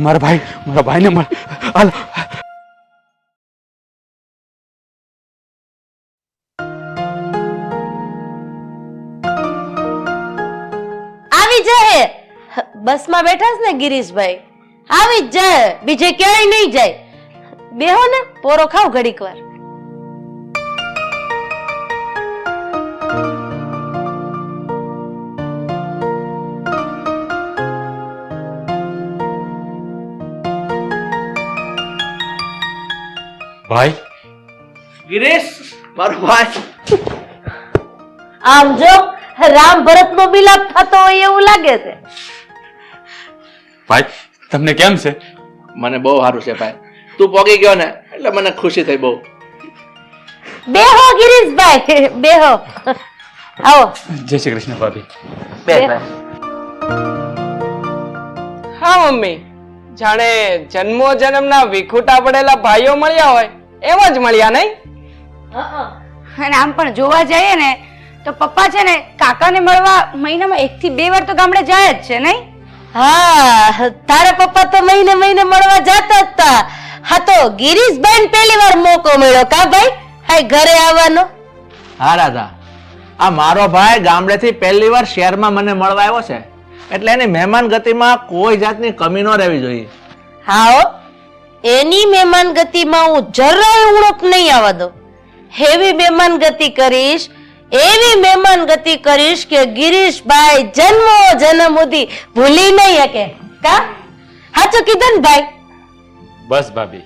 મારા ભાઈને મળ. હાલ આવી જાય. બસમાં બેઠા છે ને ગિરીશભાઈ, આવી જ જાય, બીજે ક્યાંય નહીં જાય. બેહો ને, પોરો ખાવ ઘડીક વાર. ભાઈ, ગિરીશ મારો ભાઈ. આમ જો રામ ભરત નો મિલાપ થતો હોય એવું લાગે છે. ભાઈ તમને કેમ છે? મને બહુ સારું છે ભાઈ, તું પોગી ગયો ને એટલે મને ખુશી થઈ બહુ. બેહો ગિરીશભાઈ બેહો. આવો. જય શ્રી કૃષ્ણ ભાભી. હા મમ્મી, જાણે જન્મો જન્મના વિખૂટા પડેલા ભાઈઓ મળ્યા હોય એમ જ મળ્યા નહીં? અને આમ પણ જોવા જઈએ ને તો પપ્પા છે ને કાકાને મળવા મહિનામાં 1 થી 2 વાર તો ગામડે જાય જ છે નહીં? હા, તારા પપ્પા તો મહિને મહિને મળવા જતા જ હતા. હા તો ગિરીશભાઈ પહેલી વાર મોકો મળ્યો કા ભાઈ હાય ઘરે આવવાનો? હા રાધા, આ મારો ભાઈ ગામડેથી પહેલી વાર શહેરમાં મને મળવા આવ્યો છે, એટલે એની મહેમાન ગતિમાં કોઈ જાતની કમી ન રહેવી જોઈએ. હા હો, એની મહેમાન ગતિમાં હું જરાય ઉણપ નહીં આવવા દઉં. એવી મહેમાન ગતિ કરીશ, એવી મહેમાન ગતિ કરીશ કે ગિરીશભાઈ જન્મો જન્મ સુધી ભૂલી નહીં શકે. કા સાચું કીધું ને ભાઈ? બસ ભાભી,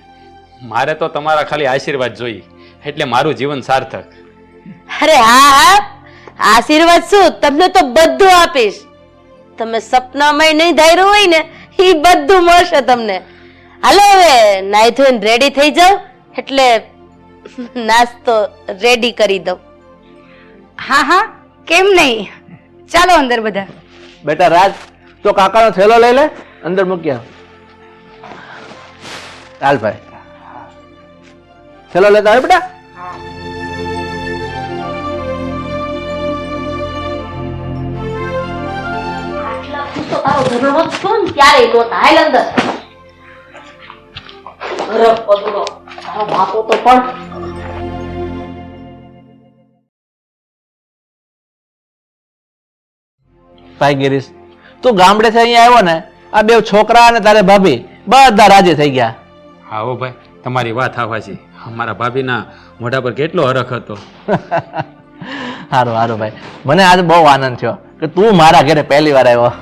મારે તો તમારા ખાલી આશીર્વાદ જોઈએ એટલે મારું જીવન સાર્થક. અરે હા હા, આશીર્વાદ શું, તમને તો બધું આપીશ. તમે સપનામાં નહીં ધાર્યું હોય ને એ બધું મળશે તમને. હાલો હવે નાઈ ધોઈને રેડી થઈ જાવ એટલે નાસ્તો રેડી કરી દઉં. હા હા, કેમ નહીં, ચાલો અંદર બધા. બેટા રાજ, તો કાકાનો થેલો લઈ લે, અંદર મૂકી આવ. ચાલ ભાઈ, થેલો લેતા આવે બેટા. તો તારો ધનવો છું ને ત્યારે નહોતા. હાલ અંદર. અરે પદુડો, તારો બાપો તો પણ ભાઈ ગિરીશ, તું ગામડેથી અહીંયા આવ્યો ને, આ બે છોકરા અને તારે ભાભી બધા રાજી થઈ ગયા. હા હો ભાઈ, તમારી વાત આવા છે. મારા ભાભીના મોઢા પર કેટલો હરખ હતો. સારું સારું ભાઈ, મને આજે બહુ આનંદ થયો કે તું મારા ઘરે પહેલી વાર આવ્યો.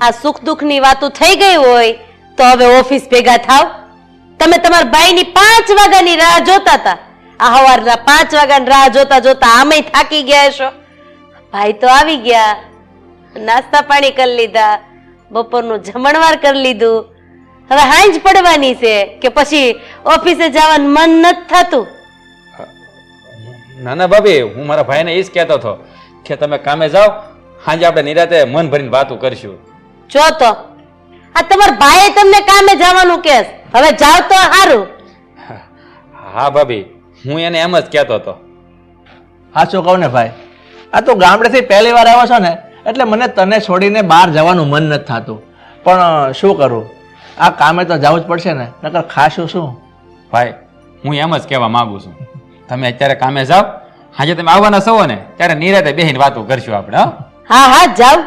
આ સુખ દુઃખ ની વાતો થઈ ગઈ હોય તો હવે ઓફિસ ભેગા થાવ. તમે તમારા ભાઈની 5 વાગ્યાની રાહ જોતા હતા. આ સવારના 5 વાગ્યાની રાહ જોતા જોતા આમેય થાકી ગયા છો. ભાઈ તો આવી ગયા, નાસ્તા પાણી કરી લીધા, બપોરનું જમણવાર કરી લીધું. હવે હાંજ પડવાની છે કે પછી ઓફિસે જવાનું મન નથી થતું? ના ના ભાભી, હું મારા ભાઈને એ જ કહેતો હતો કે તમે કામે જાઓ, સાંજે આપણે નિરાતે મન ભરીને વાતો કરશું. જો તો આ તમારા ભાઈએ તમને કામે જવાનું કે હવે જાવ તો સારું. હા ભાભી, હું એને એમ જ કહેતો હતો. સાચું કહું ને ભાઈ, આ તો ગામડેથી પહેલી વાર આવ્યો છો ને એટલે મને તને છોડીને બહાર જવાનું મન નથી થતું, પણ શું કરું, આ કામે તો જવું જ પડશે ને, નકર ખાશું શું? ભાઈ, હું એમ જ કહેવા માંગુ છું, તમે અત્યારે કામે જાઓ, સાંજે તમે આવવાના છો ને ત્યારે નિરાતે બેસીને વાતો કરશું આપણે. હા હા જાવ.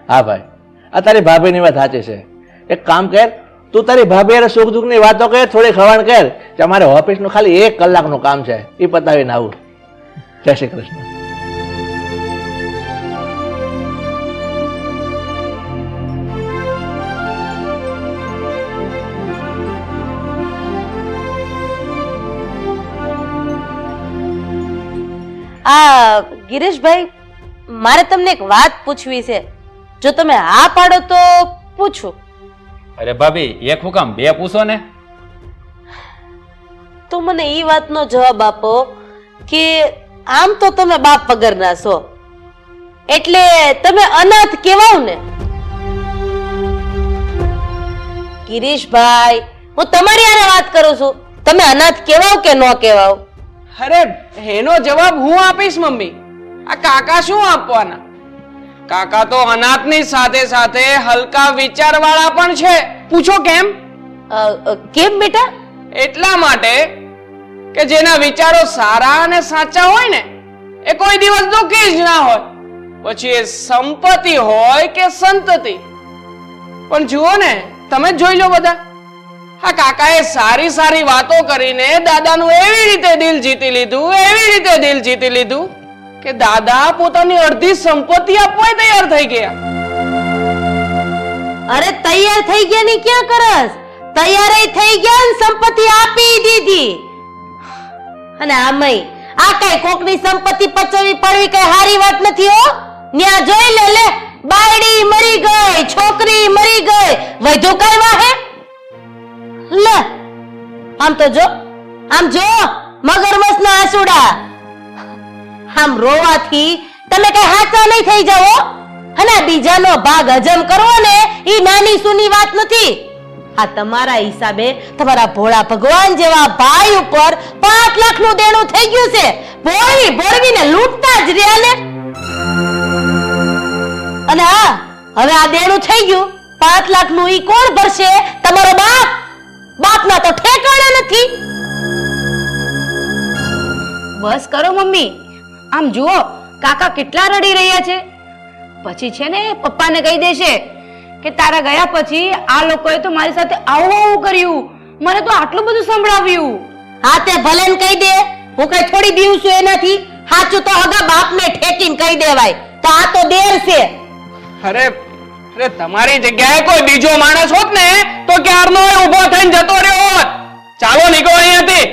હા ભાઈ, આ તારી ભાભીની વાત સાચી છે. એક કામ કર, તું તારી ભાભી હારે સુખ દુઃખની વાતો કર, થોડી ખવાણ કર કે અમારે ઓફિસનું ખાલી 1 કલાકનું કામ છે, એ પતાવીને આવું. જય શ્રી કૃષ્ણ. આ ગિરીશભાઈ, મારે તમને એક વાત પૂછવી છે. જો તમે હા પાડો તો પૂછું. અરે ભાભી, એક હુકમ બે પૂછો ને. તો મને એ વાતનો જવાબ આપો કે આમ તો તમે બાપ વગરના છો એટલે તમે અનાથ કહેવાવ ને? ગિરીશભાઈ, હું તમારી હારે વાત કરું છું, તમે અનાથ કહેવાવ કે ન કહેવાવ? અરે એનો જવાબ હું આપીશ મમ્મી, આ કાકા શું આપવાના? કાકા તો અનાથની સાથે સાથે હલકા વિચારવાળા પણ છે. પૂછો કેમ? કેમ બેટા? એટલા માટે કે જેના વિચારો સારા અને સાચા હોય ને એ કોઈ દિવસ દુઃખી જ ના હોય, પછી એ સંપત્તિ હોય કે સંતતિ. પણ જુઓ ને, તમે જ જોઈ લો બધા, આ કાકાએ સારી સારી વાતો કરીને દાદાનું એવી રીતે દિલ જીતી લીધું, એવી રીતે દિલ જીતી લીધું કે દાદા પોતાની અડધી સંપત્તિ આપવા તૈયાર થઈ ગયા. અરે તૈયાર થઈ ગયા ની ક્યાં કરસ? તૈયાર થઈ ગયા ને સંપત્તિ આપી દીધી. અને આમય આ કઈ કોકની સંપત્તિ પચવી પડવી કઈ હારી વાત નથી હો. ન્યા જોઈ લે, બાયડી મરી ગઈ, છોકરી મરી ગઈ, વધુ કઈ વાહે લે. આમ તો જો, આમ જો, મગરમચ્છના આંસુડા. આમ રોવાથી તમે કઈ હાચા નહીં થઈ જાઓ. અને બીજાનો ભાગ હજમ કરવો ને ઈ નાની સૂની વાત નથી. આ તમારા હિસાબે તમારા ભોળા ભગવાન જેવા ભાઈ ઉપર 5 લાખનું દેણું થઈ ગયું છે. ભોળવી ભોળવીને લૂંટતા જ રહ્યા ને. અને હા, હવે આ દેણું થઈ ગયું 5 લાખનું, ઈ કોણ ભરશે? તમારો બાપ. બાપના તો ઠેકાણા નથી. બસ કરો મમ્મી, આમ જુઓ કાકા કેટલા રડી રહ્યા છે. પછી છે ને પપ્પાને કહી દેશે કે તારા ગયા પછી આ લોકોએ તો મારી સાથે આવું આવું કર્યું, મને તો આટલું બધું સંભળાવ્યું. હા તે ભલે ને કહી દે, હું કઈ થોડી બીવું છું એનાથી. સાચું તો હગા બાપને ઠેકીને કહી દેવાય. તો આ તો દેર છે. અરે અરે તમારી જગ્યાએ કોઈ બીજો માણસ હોત ને તો ક્યારનો ઊભો થઈને જતો રહ્યો હોત. ચાલો નીકળો અહીંયાથી.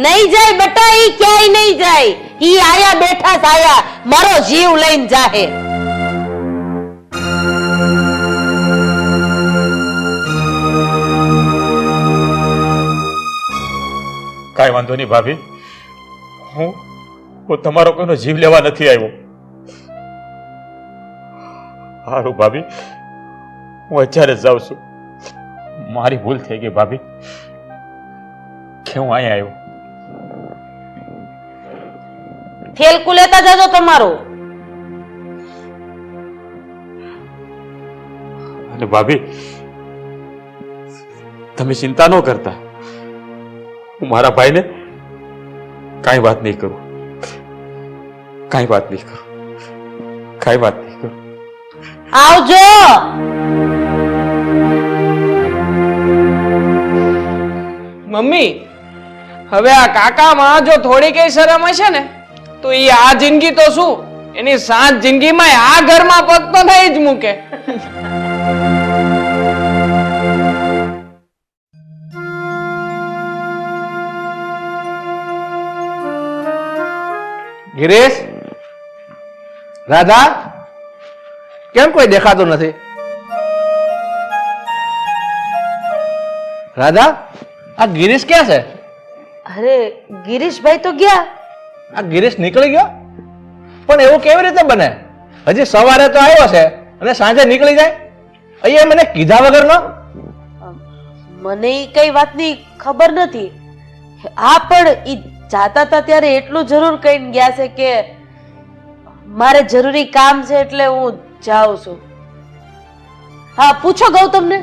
નહીં જાય બેટા, ઈ ક્યાંય નહીં જાય. ઈ આયા બેઠા સાયા મારો જીવ લઈને જાહે. કાંઈ વાંધો નહીં ભાભી, હું તમારો કોઈનો જીવ લેવા નથી આવ્યો. હારું ભાભી, હું અત્યારે જ જાઉં છું. મારી ભૂલ થઈ ગઈ ભાભી કે હું અહીંયા આવ્યો. થેલકું લેતા જજો તમારું. અને ભાભી તમે ચિંતા ન કરતા, હું મારા ભાઈને કાંઈ વાત નહીં કરું. કાંઈ વાત નહીં કરું. કાંઈ વાત નહીં કરું. આવજો. મમ્મી, હવે આ કાકામાં જો થોડી કઈ શરમ હશે ને તો ઈ આ જિંદગી તો શું, એની 7 જિંદગીમાં આ ઘરમાં પગ તો થઈ જ મૂકે. ગિરીશ, રાધા, કેમ કોઈ દેખાતું નથી? રાધા, આ ગિરીશ ક્યાં છે? અરે ગિરીશભાઈ તો ગયા. આ ગિરીશ નીકળી ગયો? પણ એવું કેવી રીતે બને? હજી સવારે તો આવ્યો છે અને સાંજે નીકળી જાય. અહીંયા મને કીધા વગરનો? મને ઈ કઈ વાતની ખબર નથી. હા, પણ ઈ જાતા હતા ત્યારે એટલું જરૂર કહીને ગયા છે કે મારે જરૂરી કામ છે એટલે હું જાઉં છું. હા, પૂછો ગૌતમને.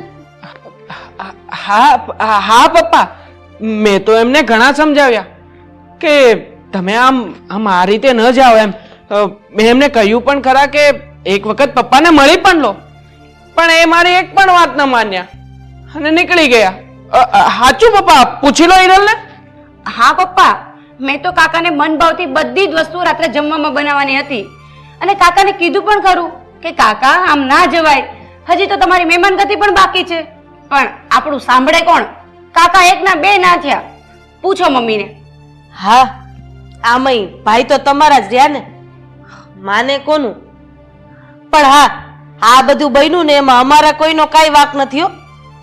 હા હા પપ્પા, મેં તો એમને ઘણા સમજાવ્યા કે તમે આમ આ રીતે ન જાઓ એમ. મેં એમને કહ્યું પણ ખરા કે એક વખત પપ્પાને મળી પણ લો, પણ એ મારી એક પણ વાત ન માન્યા અને નીકળી ગયા. સાચું પપ્પા, પૂછી લો હિરલને. હા પપ્પા, મેં તો કાકાને મન ભાવતી બધી જ વસ્તુ રાત્રે જમવામાં બનાવવાની હતી અને કાકાને કીધું પણ ખરું કે કાકા આમ ના જવાય, હજી તો તમારી મહેમાનગતિ પણ બાકી છે. પણ આપણું સાંભળે કોણ? કાકા એક ના બે ના થયા. પૂછો મમ્મીને. હા, આમય ભાઈ તો તમારા જ રહ્યા ને, માને કોનું? પણ હા, આ બધું બન્યું ને એમાં અમારા કોઈનો કાંઈ વાંક નથી હો.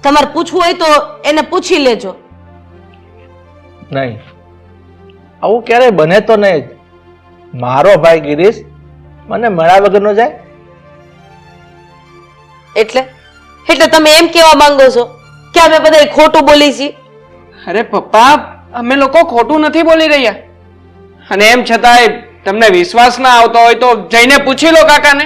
તમારે પૂછવું હોય તો એને પૂછી લેજો. નહીં, આવું ક્યારેય બને તો નહીં. મારો ભાઈ ગિરીશ મને મળ્યા વગર નો જાય. એટલે એટલે તમે એમ કેવા માંગો છો કે અમે બધા ખોટું બોલી છીએ? અરે પપ્પા, અમે લોકો ખોટું નથી બોલી રહ્યા. અને એમ છતાંય તમને વિશ્વાસ ના આવતો હોય તો જઈને પૂછી લો કાકાને.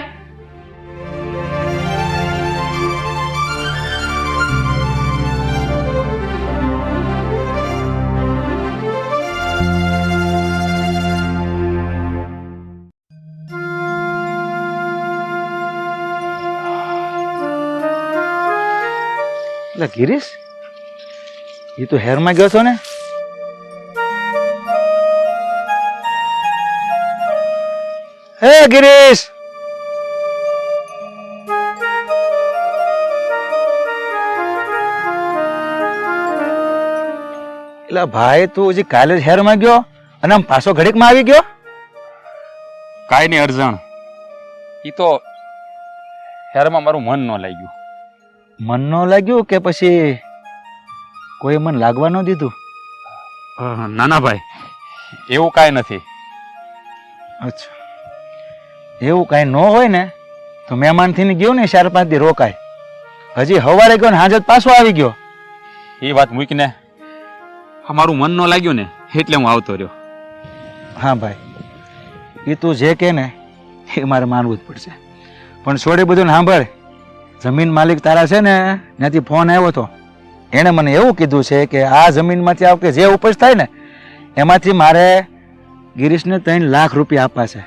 એટલે ગિરીશ, એ તો હેરમાં ગયો છો ને? હે ગિરીશ, એટલે ભાઈ તું હજી કાલે જ હેરમાં ગયો અને આમ પાછો ઘડીકમાં આવી ગયો? કાંઈ નહીં અર્જણ, એ તો હેરમાં મારું મન ન લાગ્યું. મન ન લાગ્યું કે પછી કોઈ મન લાગવા ન દીધું? ના ના ભાઈ, એવું કાંઈ નથી. અચ્છા, એવું કાંઈ ન હોય ને તો મહેમાનથી ગયો ને 4-5 દી રોકાય. હજી સવારે ગયો ને હાજર પાછો આવી ગયો. એ વાત મૂકીને મારું મન ન લાગ્યું ને એટલે હું આવતો રહ્યો. હા ભાઈ, એ તું જે કે ને એ મારે માનવું જ પડશે. પણ છોડી બધું ને સાંભળ, જમીન માલિક તારા છે ને ત્યાંથી ફોન આવ્યો હતો. એણે મને એવું કીધું છે કે આ જમીનમાંથી આ વખતે જે ઉપજ થાય ને એમાંથી મારે ગિરીશને 3 લાખ રૂપિયા આપવા છે.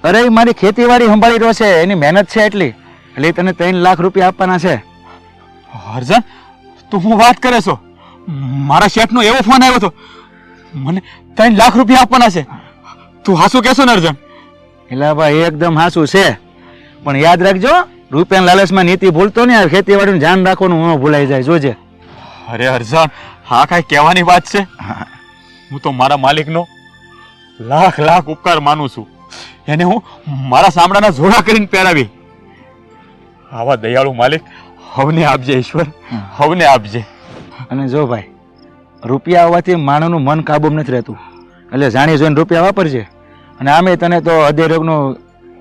અરે એ મારી ખેતીવાડી સંભાળી રહ્યો છે, એની મહેનત છે એટલી, એટલે તને 3 લાખ રૂપિયા આપવાના છે. અર્જન, તું હું વાત કરે છો? મારા શેઠનો એવો ફોન આવ્યો હતો, મને 3 લાખ રૂપિયા આપવાના છે. તું હાસું કહેશો ને અર્જન? એટલે ભાઈ એકદમ હાસું છે, પણ યાદ રાખજો રૂપિયાના લાલચમાં નીતિ ભૂલતો ને, ખેતીવાડીનું ધ્યાન રાખવાનું ન ભૂલાઈ જાય, જોજે. અરે અર્જન, હા કાંઈ કહેવાની વાત છે? હું તો મારા માલિકનો લાખ લાખ ઉપકાર માનું છું. એને હું મારા સાંભળાના જોડા કરીને પહેરાવી. આવા દયાળુ માલિક હવને આપજે ઈશ્વર, હવને આપજે. અને જો ભાઈ, રૂપિયા આવવાથી માણસનું મન કાબૂમાં નથી રહેતું, એટલે જાણી જોઈને રૂપિયા વાપરજે. અને આમે તને તો હૃદય રોગનો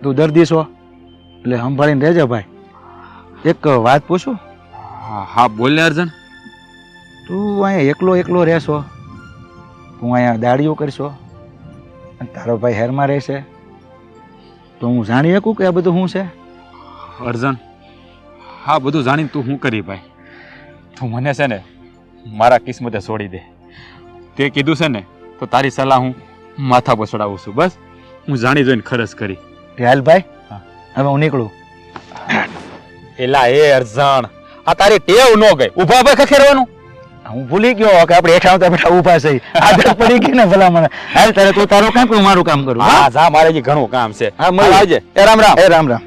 તું દર્દી છો, એટલે સંભાળીને રહેજે ભાઈ. એક વાત પૂછું? હા બોલ ને અર્જન. તું અહીંયા એકલો રહેશો, તું અહીંયા દાડીઓ કરશો અને તારો ભાઈ હેરમાં રહેશે, તો હું જાણી શકું કે આ બધું શું છે? અર્જન, હા બધું જાણીને તું શું કરી ભાઈ? તું મને છે ને મારા કિસ્મતે છોડી દે. તે કીધું છે ને તો તારી સલાહ હું માથા પર ચડાવું છું. બસ હું જાણી જોઈને ખરજ કરી. હાલ ભાઈ, હવે હું નીકળું. એલા એ અર્જન, આ તારી ટેવ ન ગઈ ઉભા ઉભા ખખેરવાનું. હું ભૂલી ગયો કે આપણે હેઠા આવતા બેઠા ઊભા છે, આદત પડી ગઈ ને ભલા મને. હાલ તારે તું તારું કામ કરું, મારું કામ કરું. હા જા, મારે હજી ઘણું કામ છે. હા મળીએ. આવજે. એ રામ રામ. એ રામ રામ.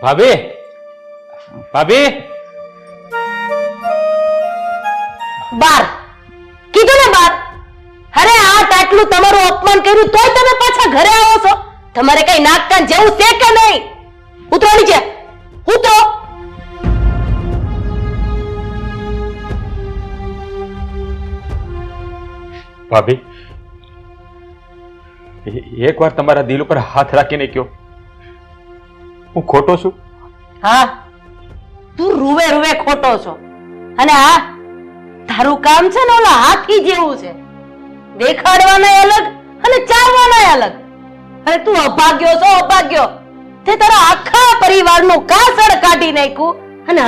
ભાભી, ભાભી. બાર કીધું ને બાર. અરે આટલું તમારું અપમાન કર્યું તોય તમે પાછા ઘરે આવો છો? તમારે કઈ નાક કાન જેવું છે કે નહીં? ઉતરો નીચે, ઉતરો. ભાભી, એકવાર તમારા દિલ ઉપર હાથ રાખીને કયો, હું ખોટો છું? હા, તું રૂવે રૂવે ખોટો છો. અને હા, તારું કામ છે ને ઓલા હાથી જેવું છે, દેખાડવાના અલગ અને ચાવવાના અલગ. અરે તું અભાગ્યો છો, અભાગ્યો. તે તારા આખા પરિવારનું કાસળ કાઢી નાખ્યું અને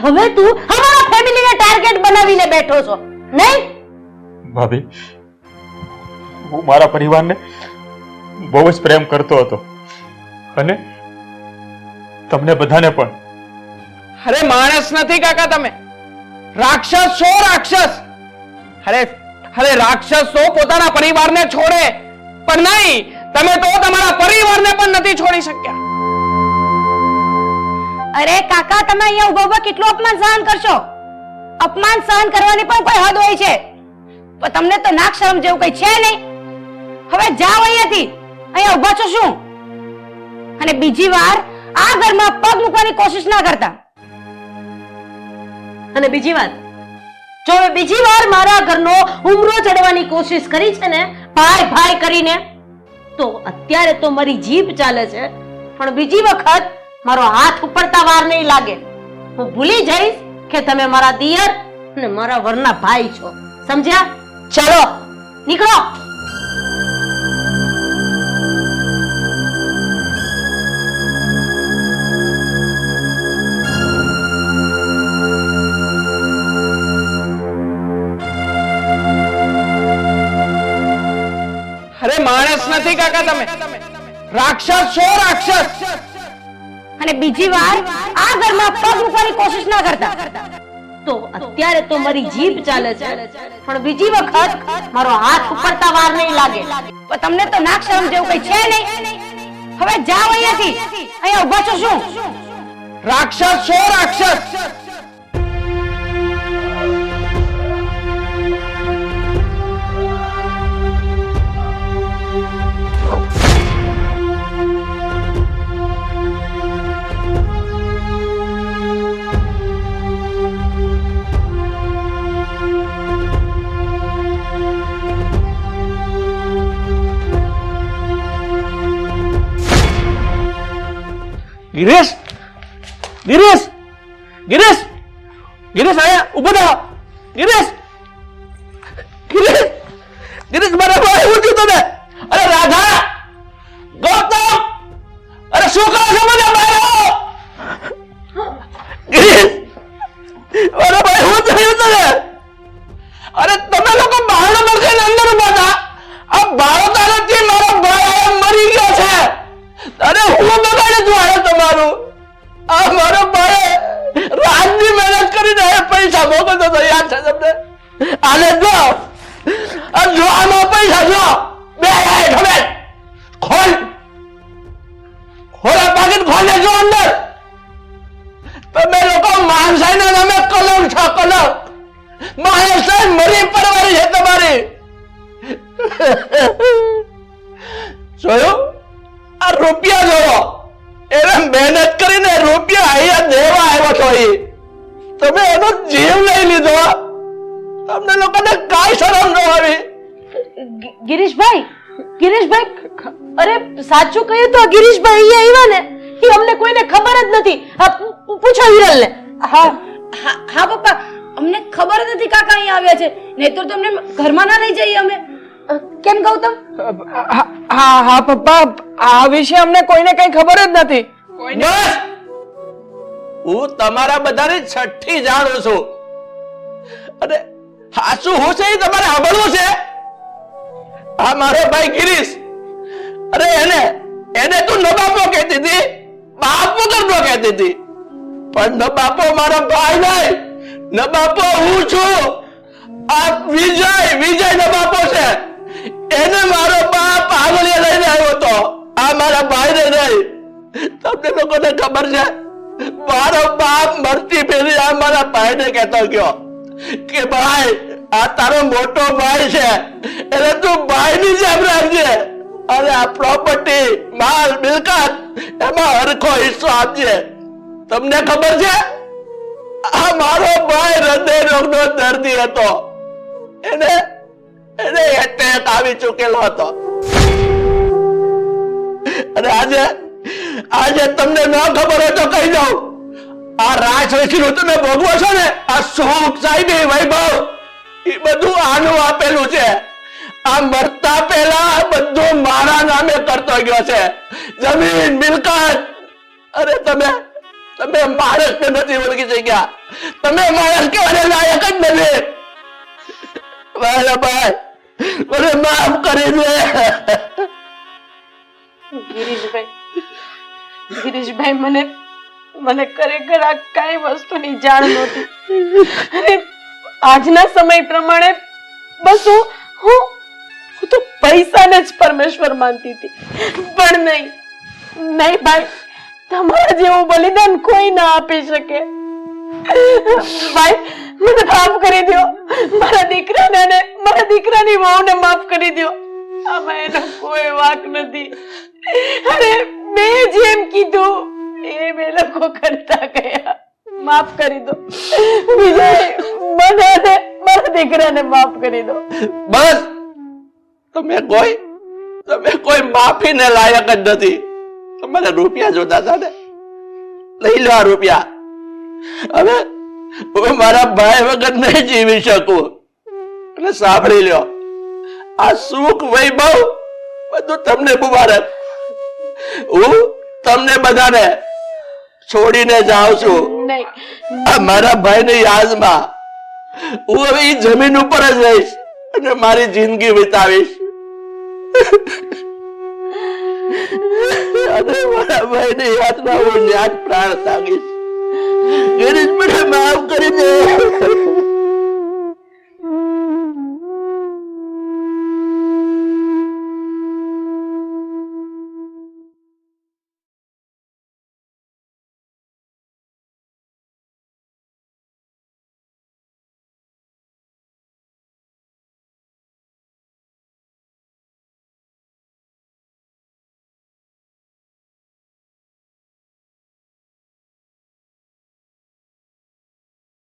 હવે તું અમારા ફેમિલીને ટાર્ગેટ બનાવીને બેઠો છો, નહીં? ભાભી, હું મારા પરિવારને બહુ જ પ્રેમ કરતો હતો અને તમને બધાને પણ. અરે માણસ નથી કાકા તમે, રાક્ષસ છો, રાક્ષસ. અરે રાક્ષસ તો પોતાના પરિવારને છોડે, પણ નહીં, તમે તો તમારા પરિવારને પણ નથી છોડી શક્યા. અરે કાકા, તમે અહીંયા ઉભા ઉભા કેટલું અપમાન સહન કરશો? અપમાન સહન કરવાની પણ કોઈ હદ હોય છે, પણ તમને તો નાક શરમ જેવું કઈ છે નહીં. હવે જાઓ અહીંયાથી, અહીંયા ઉભા છો શું? અને બીજી વાર આ ઘરમાં પગ મૂકવાની કોશિશ ના કરતા. અને બીજી વાત, જો હવે બીજી વાર મારા ઘરનો ઉમરો ચડવાની કોશિશ કરી છે ને ભાઈ ભાઈ કરીને, તો અત્યારે તો મારી જીભ ચાલે છે, પણ બીજી વખત મારો હાથ ઉપડતા વાર નહીં લાગે. હું ભૂલી જઈશ કે તમે મારા દિયર અને મારા વરના ભાઈ છો, સમજ્યા? ચલો નીકળો. અરે માણસ નથી કાકા તમે, રાક્ષસ છો, રાક્ષસ. અને બીજી વાર આ ઘરમાં પગ મૂકવાની કોશિશ ના કરતા. તો અત્યારે તો મારી જીભ ચાલે છે, પણ બીજી વખત મારો હાથ ઉપડતા વાર નહીં લાગે. પણ તમને તો નાક શરમ જેવું કઈ છે નહીં. હવે જાઓ અહીંયાથી, અહીંયા ઉભા છો શું? રાક્ષસ છો, રાક્ષસ. ગિરીશ ગિરીશ ગિરીશ ગિરીશ આયા ઉભો થા ગિરીશ ગિરીશ ગિરીશ મારા ભાઈ હું થયું તને અરે રાધા ગૌતમ અરે શું કરો છો મને મારો ગિરીશ મારા ભાઈ હું થયું તને અરે તમે લોકો બહાર મળીને અંદર ઉભા હતા આ બાળકાથી મારો ભાઈ મરી ગયો છે અરે હું બગાડે તું આવ્યો તમારું આ મારો ભાઈ રાતની મહેનત કરીને પૈસા મોકલતો તો યાદ છે તમને આને જો આ જો આનો પૈસા જો બે ખબર ખોલ ખોલ પાકીટ ખોલે જો અંદર તમે લોકો માણસાઈના નામે કલમ છો કલમ માણસાઈ મરી પડવાની છે તમારી જોયું આ રૂપિયા જોવો એને મહેનત કરીને રૂપિયા અહીંયા દેવા આવ્યો છો એ તમે એનો જીવ લઈ લીધો તમને લોકોને કાંઈ શરમ ન આવી ગિરીશભાઈ અરે સાચું કહ્યું તો ગિરીશભાઈ અહીંયા આવ્યા ને એ અમને કોઈને ખબર જ નથી પૂછો હિરલને હા પપ્પા અમને ખબર જ નથી કાકા અહીંયા આવ્યા છે નહીં તો તમને ઘરમાં ના લઈ જઈએ અમે કેમ ગૌતમ હા પપ્પા આ વિશે અમને કોઈને કઈ ખબર જ નથી બસ હું તમારા બધાની છઠ્ઠી જાણું છું અને હાચું હું છે એ તમારે સાંભળવું છે આ મારો ભાઈ ગિરીશ અરે એને તું નબાપો કહેતી હતી બાપો કરતો કહેતી હતી પણ નબાપો મારો ભાઈ નહીં નબાપો હું છું આ વિજય નબાપો છે એને મારો બાપ આગળ લઈને આવ્યો હતો આ મારા ભાઈને નહીં તમને લોકોને ખબર છે મારો બાપ મરતી પહેલી આ મારા ભાઈને કહેતો ગયો કે ભાઈ આ તારો મોટો ભાઈ છે એટલે તું ભાઈની જેમ રાખજે અને આ પ્રોપર્ટી માલ મિલકત એમાં હરખો હિસ્સો આપજે તમને ખબર છે આ મારો ભાઈ હૃદય રોગનો દર્દી હતો એને એટેક આવી ચૂકેલો હતો અને આજે તમને ન ખબર હોય તો કહી દઉં આ રાજવંશીનું તમે ભોગવો છો ને આ સુખ સાહેબી વૈભવ એ બધું આનું આપેલું છે આ મરતા પહેલા બધું મારા નામે કરતો ગયો છે જમીન મિલકત અરે તમે માણસને નથી ઓળખી શક્યા તમે માણસ કહેવાને લાયક જ નથી મારા ભાઈ મને માફ કરી દે ગિરીશભાઈ મને ખરેખર આ કઈ વસ્તુની જાણ નહોતી અને આજના સમય પ્રમાણે બસ હું તો પૈસાને જ પરમેશ્વર માનતી હતી પણ નહીં ભાઈ તમારા જેવું બલિદાન કોઈ ના આપી શકે ભાઈ મને માફ કરી દો મારા દીકરાને અને મારા દીકરાની વહુને માફ કરી દો આમાં એનો કોઈ વાંક નથી અરે મેં જેમ કીધું એ બે લોકો કરતા ગયા માફ કરી દો વિજય મને મારા દીકરાને માફ કરી દો બસ તમે કોઈ માફીને લાયક જ નથી તમારે રૂપિયા જોતા હતા ને લઈ લો આ રૂપિયા હવે હું મારા ભાઈ વગર નહીં જીવી શકું એટલે સાંભળી લ્યો આ સુખ વૈભવ બધું તમને મુબારક હું તમને બધાને છોડીને જાઉં છું આ મારા ભાઈની યાદમાં હું હવે એ જમીન ઉપર જ રહીશ અને મારી જિંદગી વિતાવીશ અને મારા ભાઈની યાદમાં હું ન્યાજ પ્રાણ તાગીશ ગિરીશ મને માફ કરી દે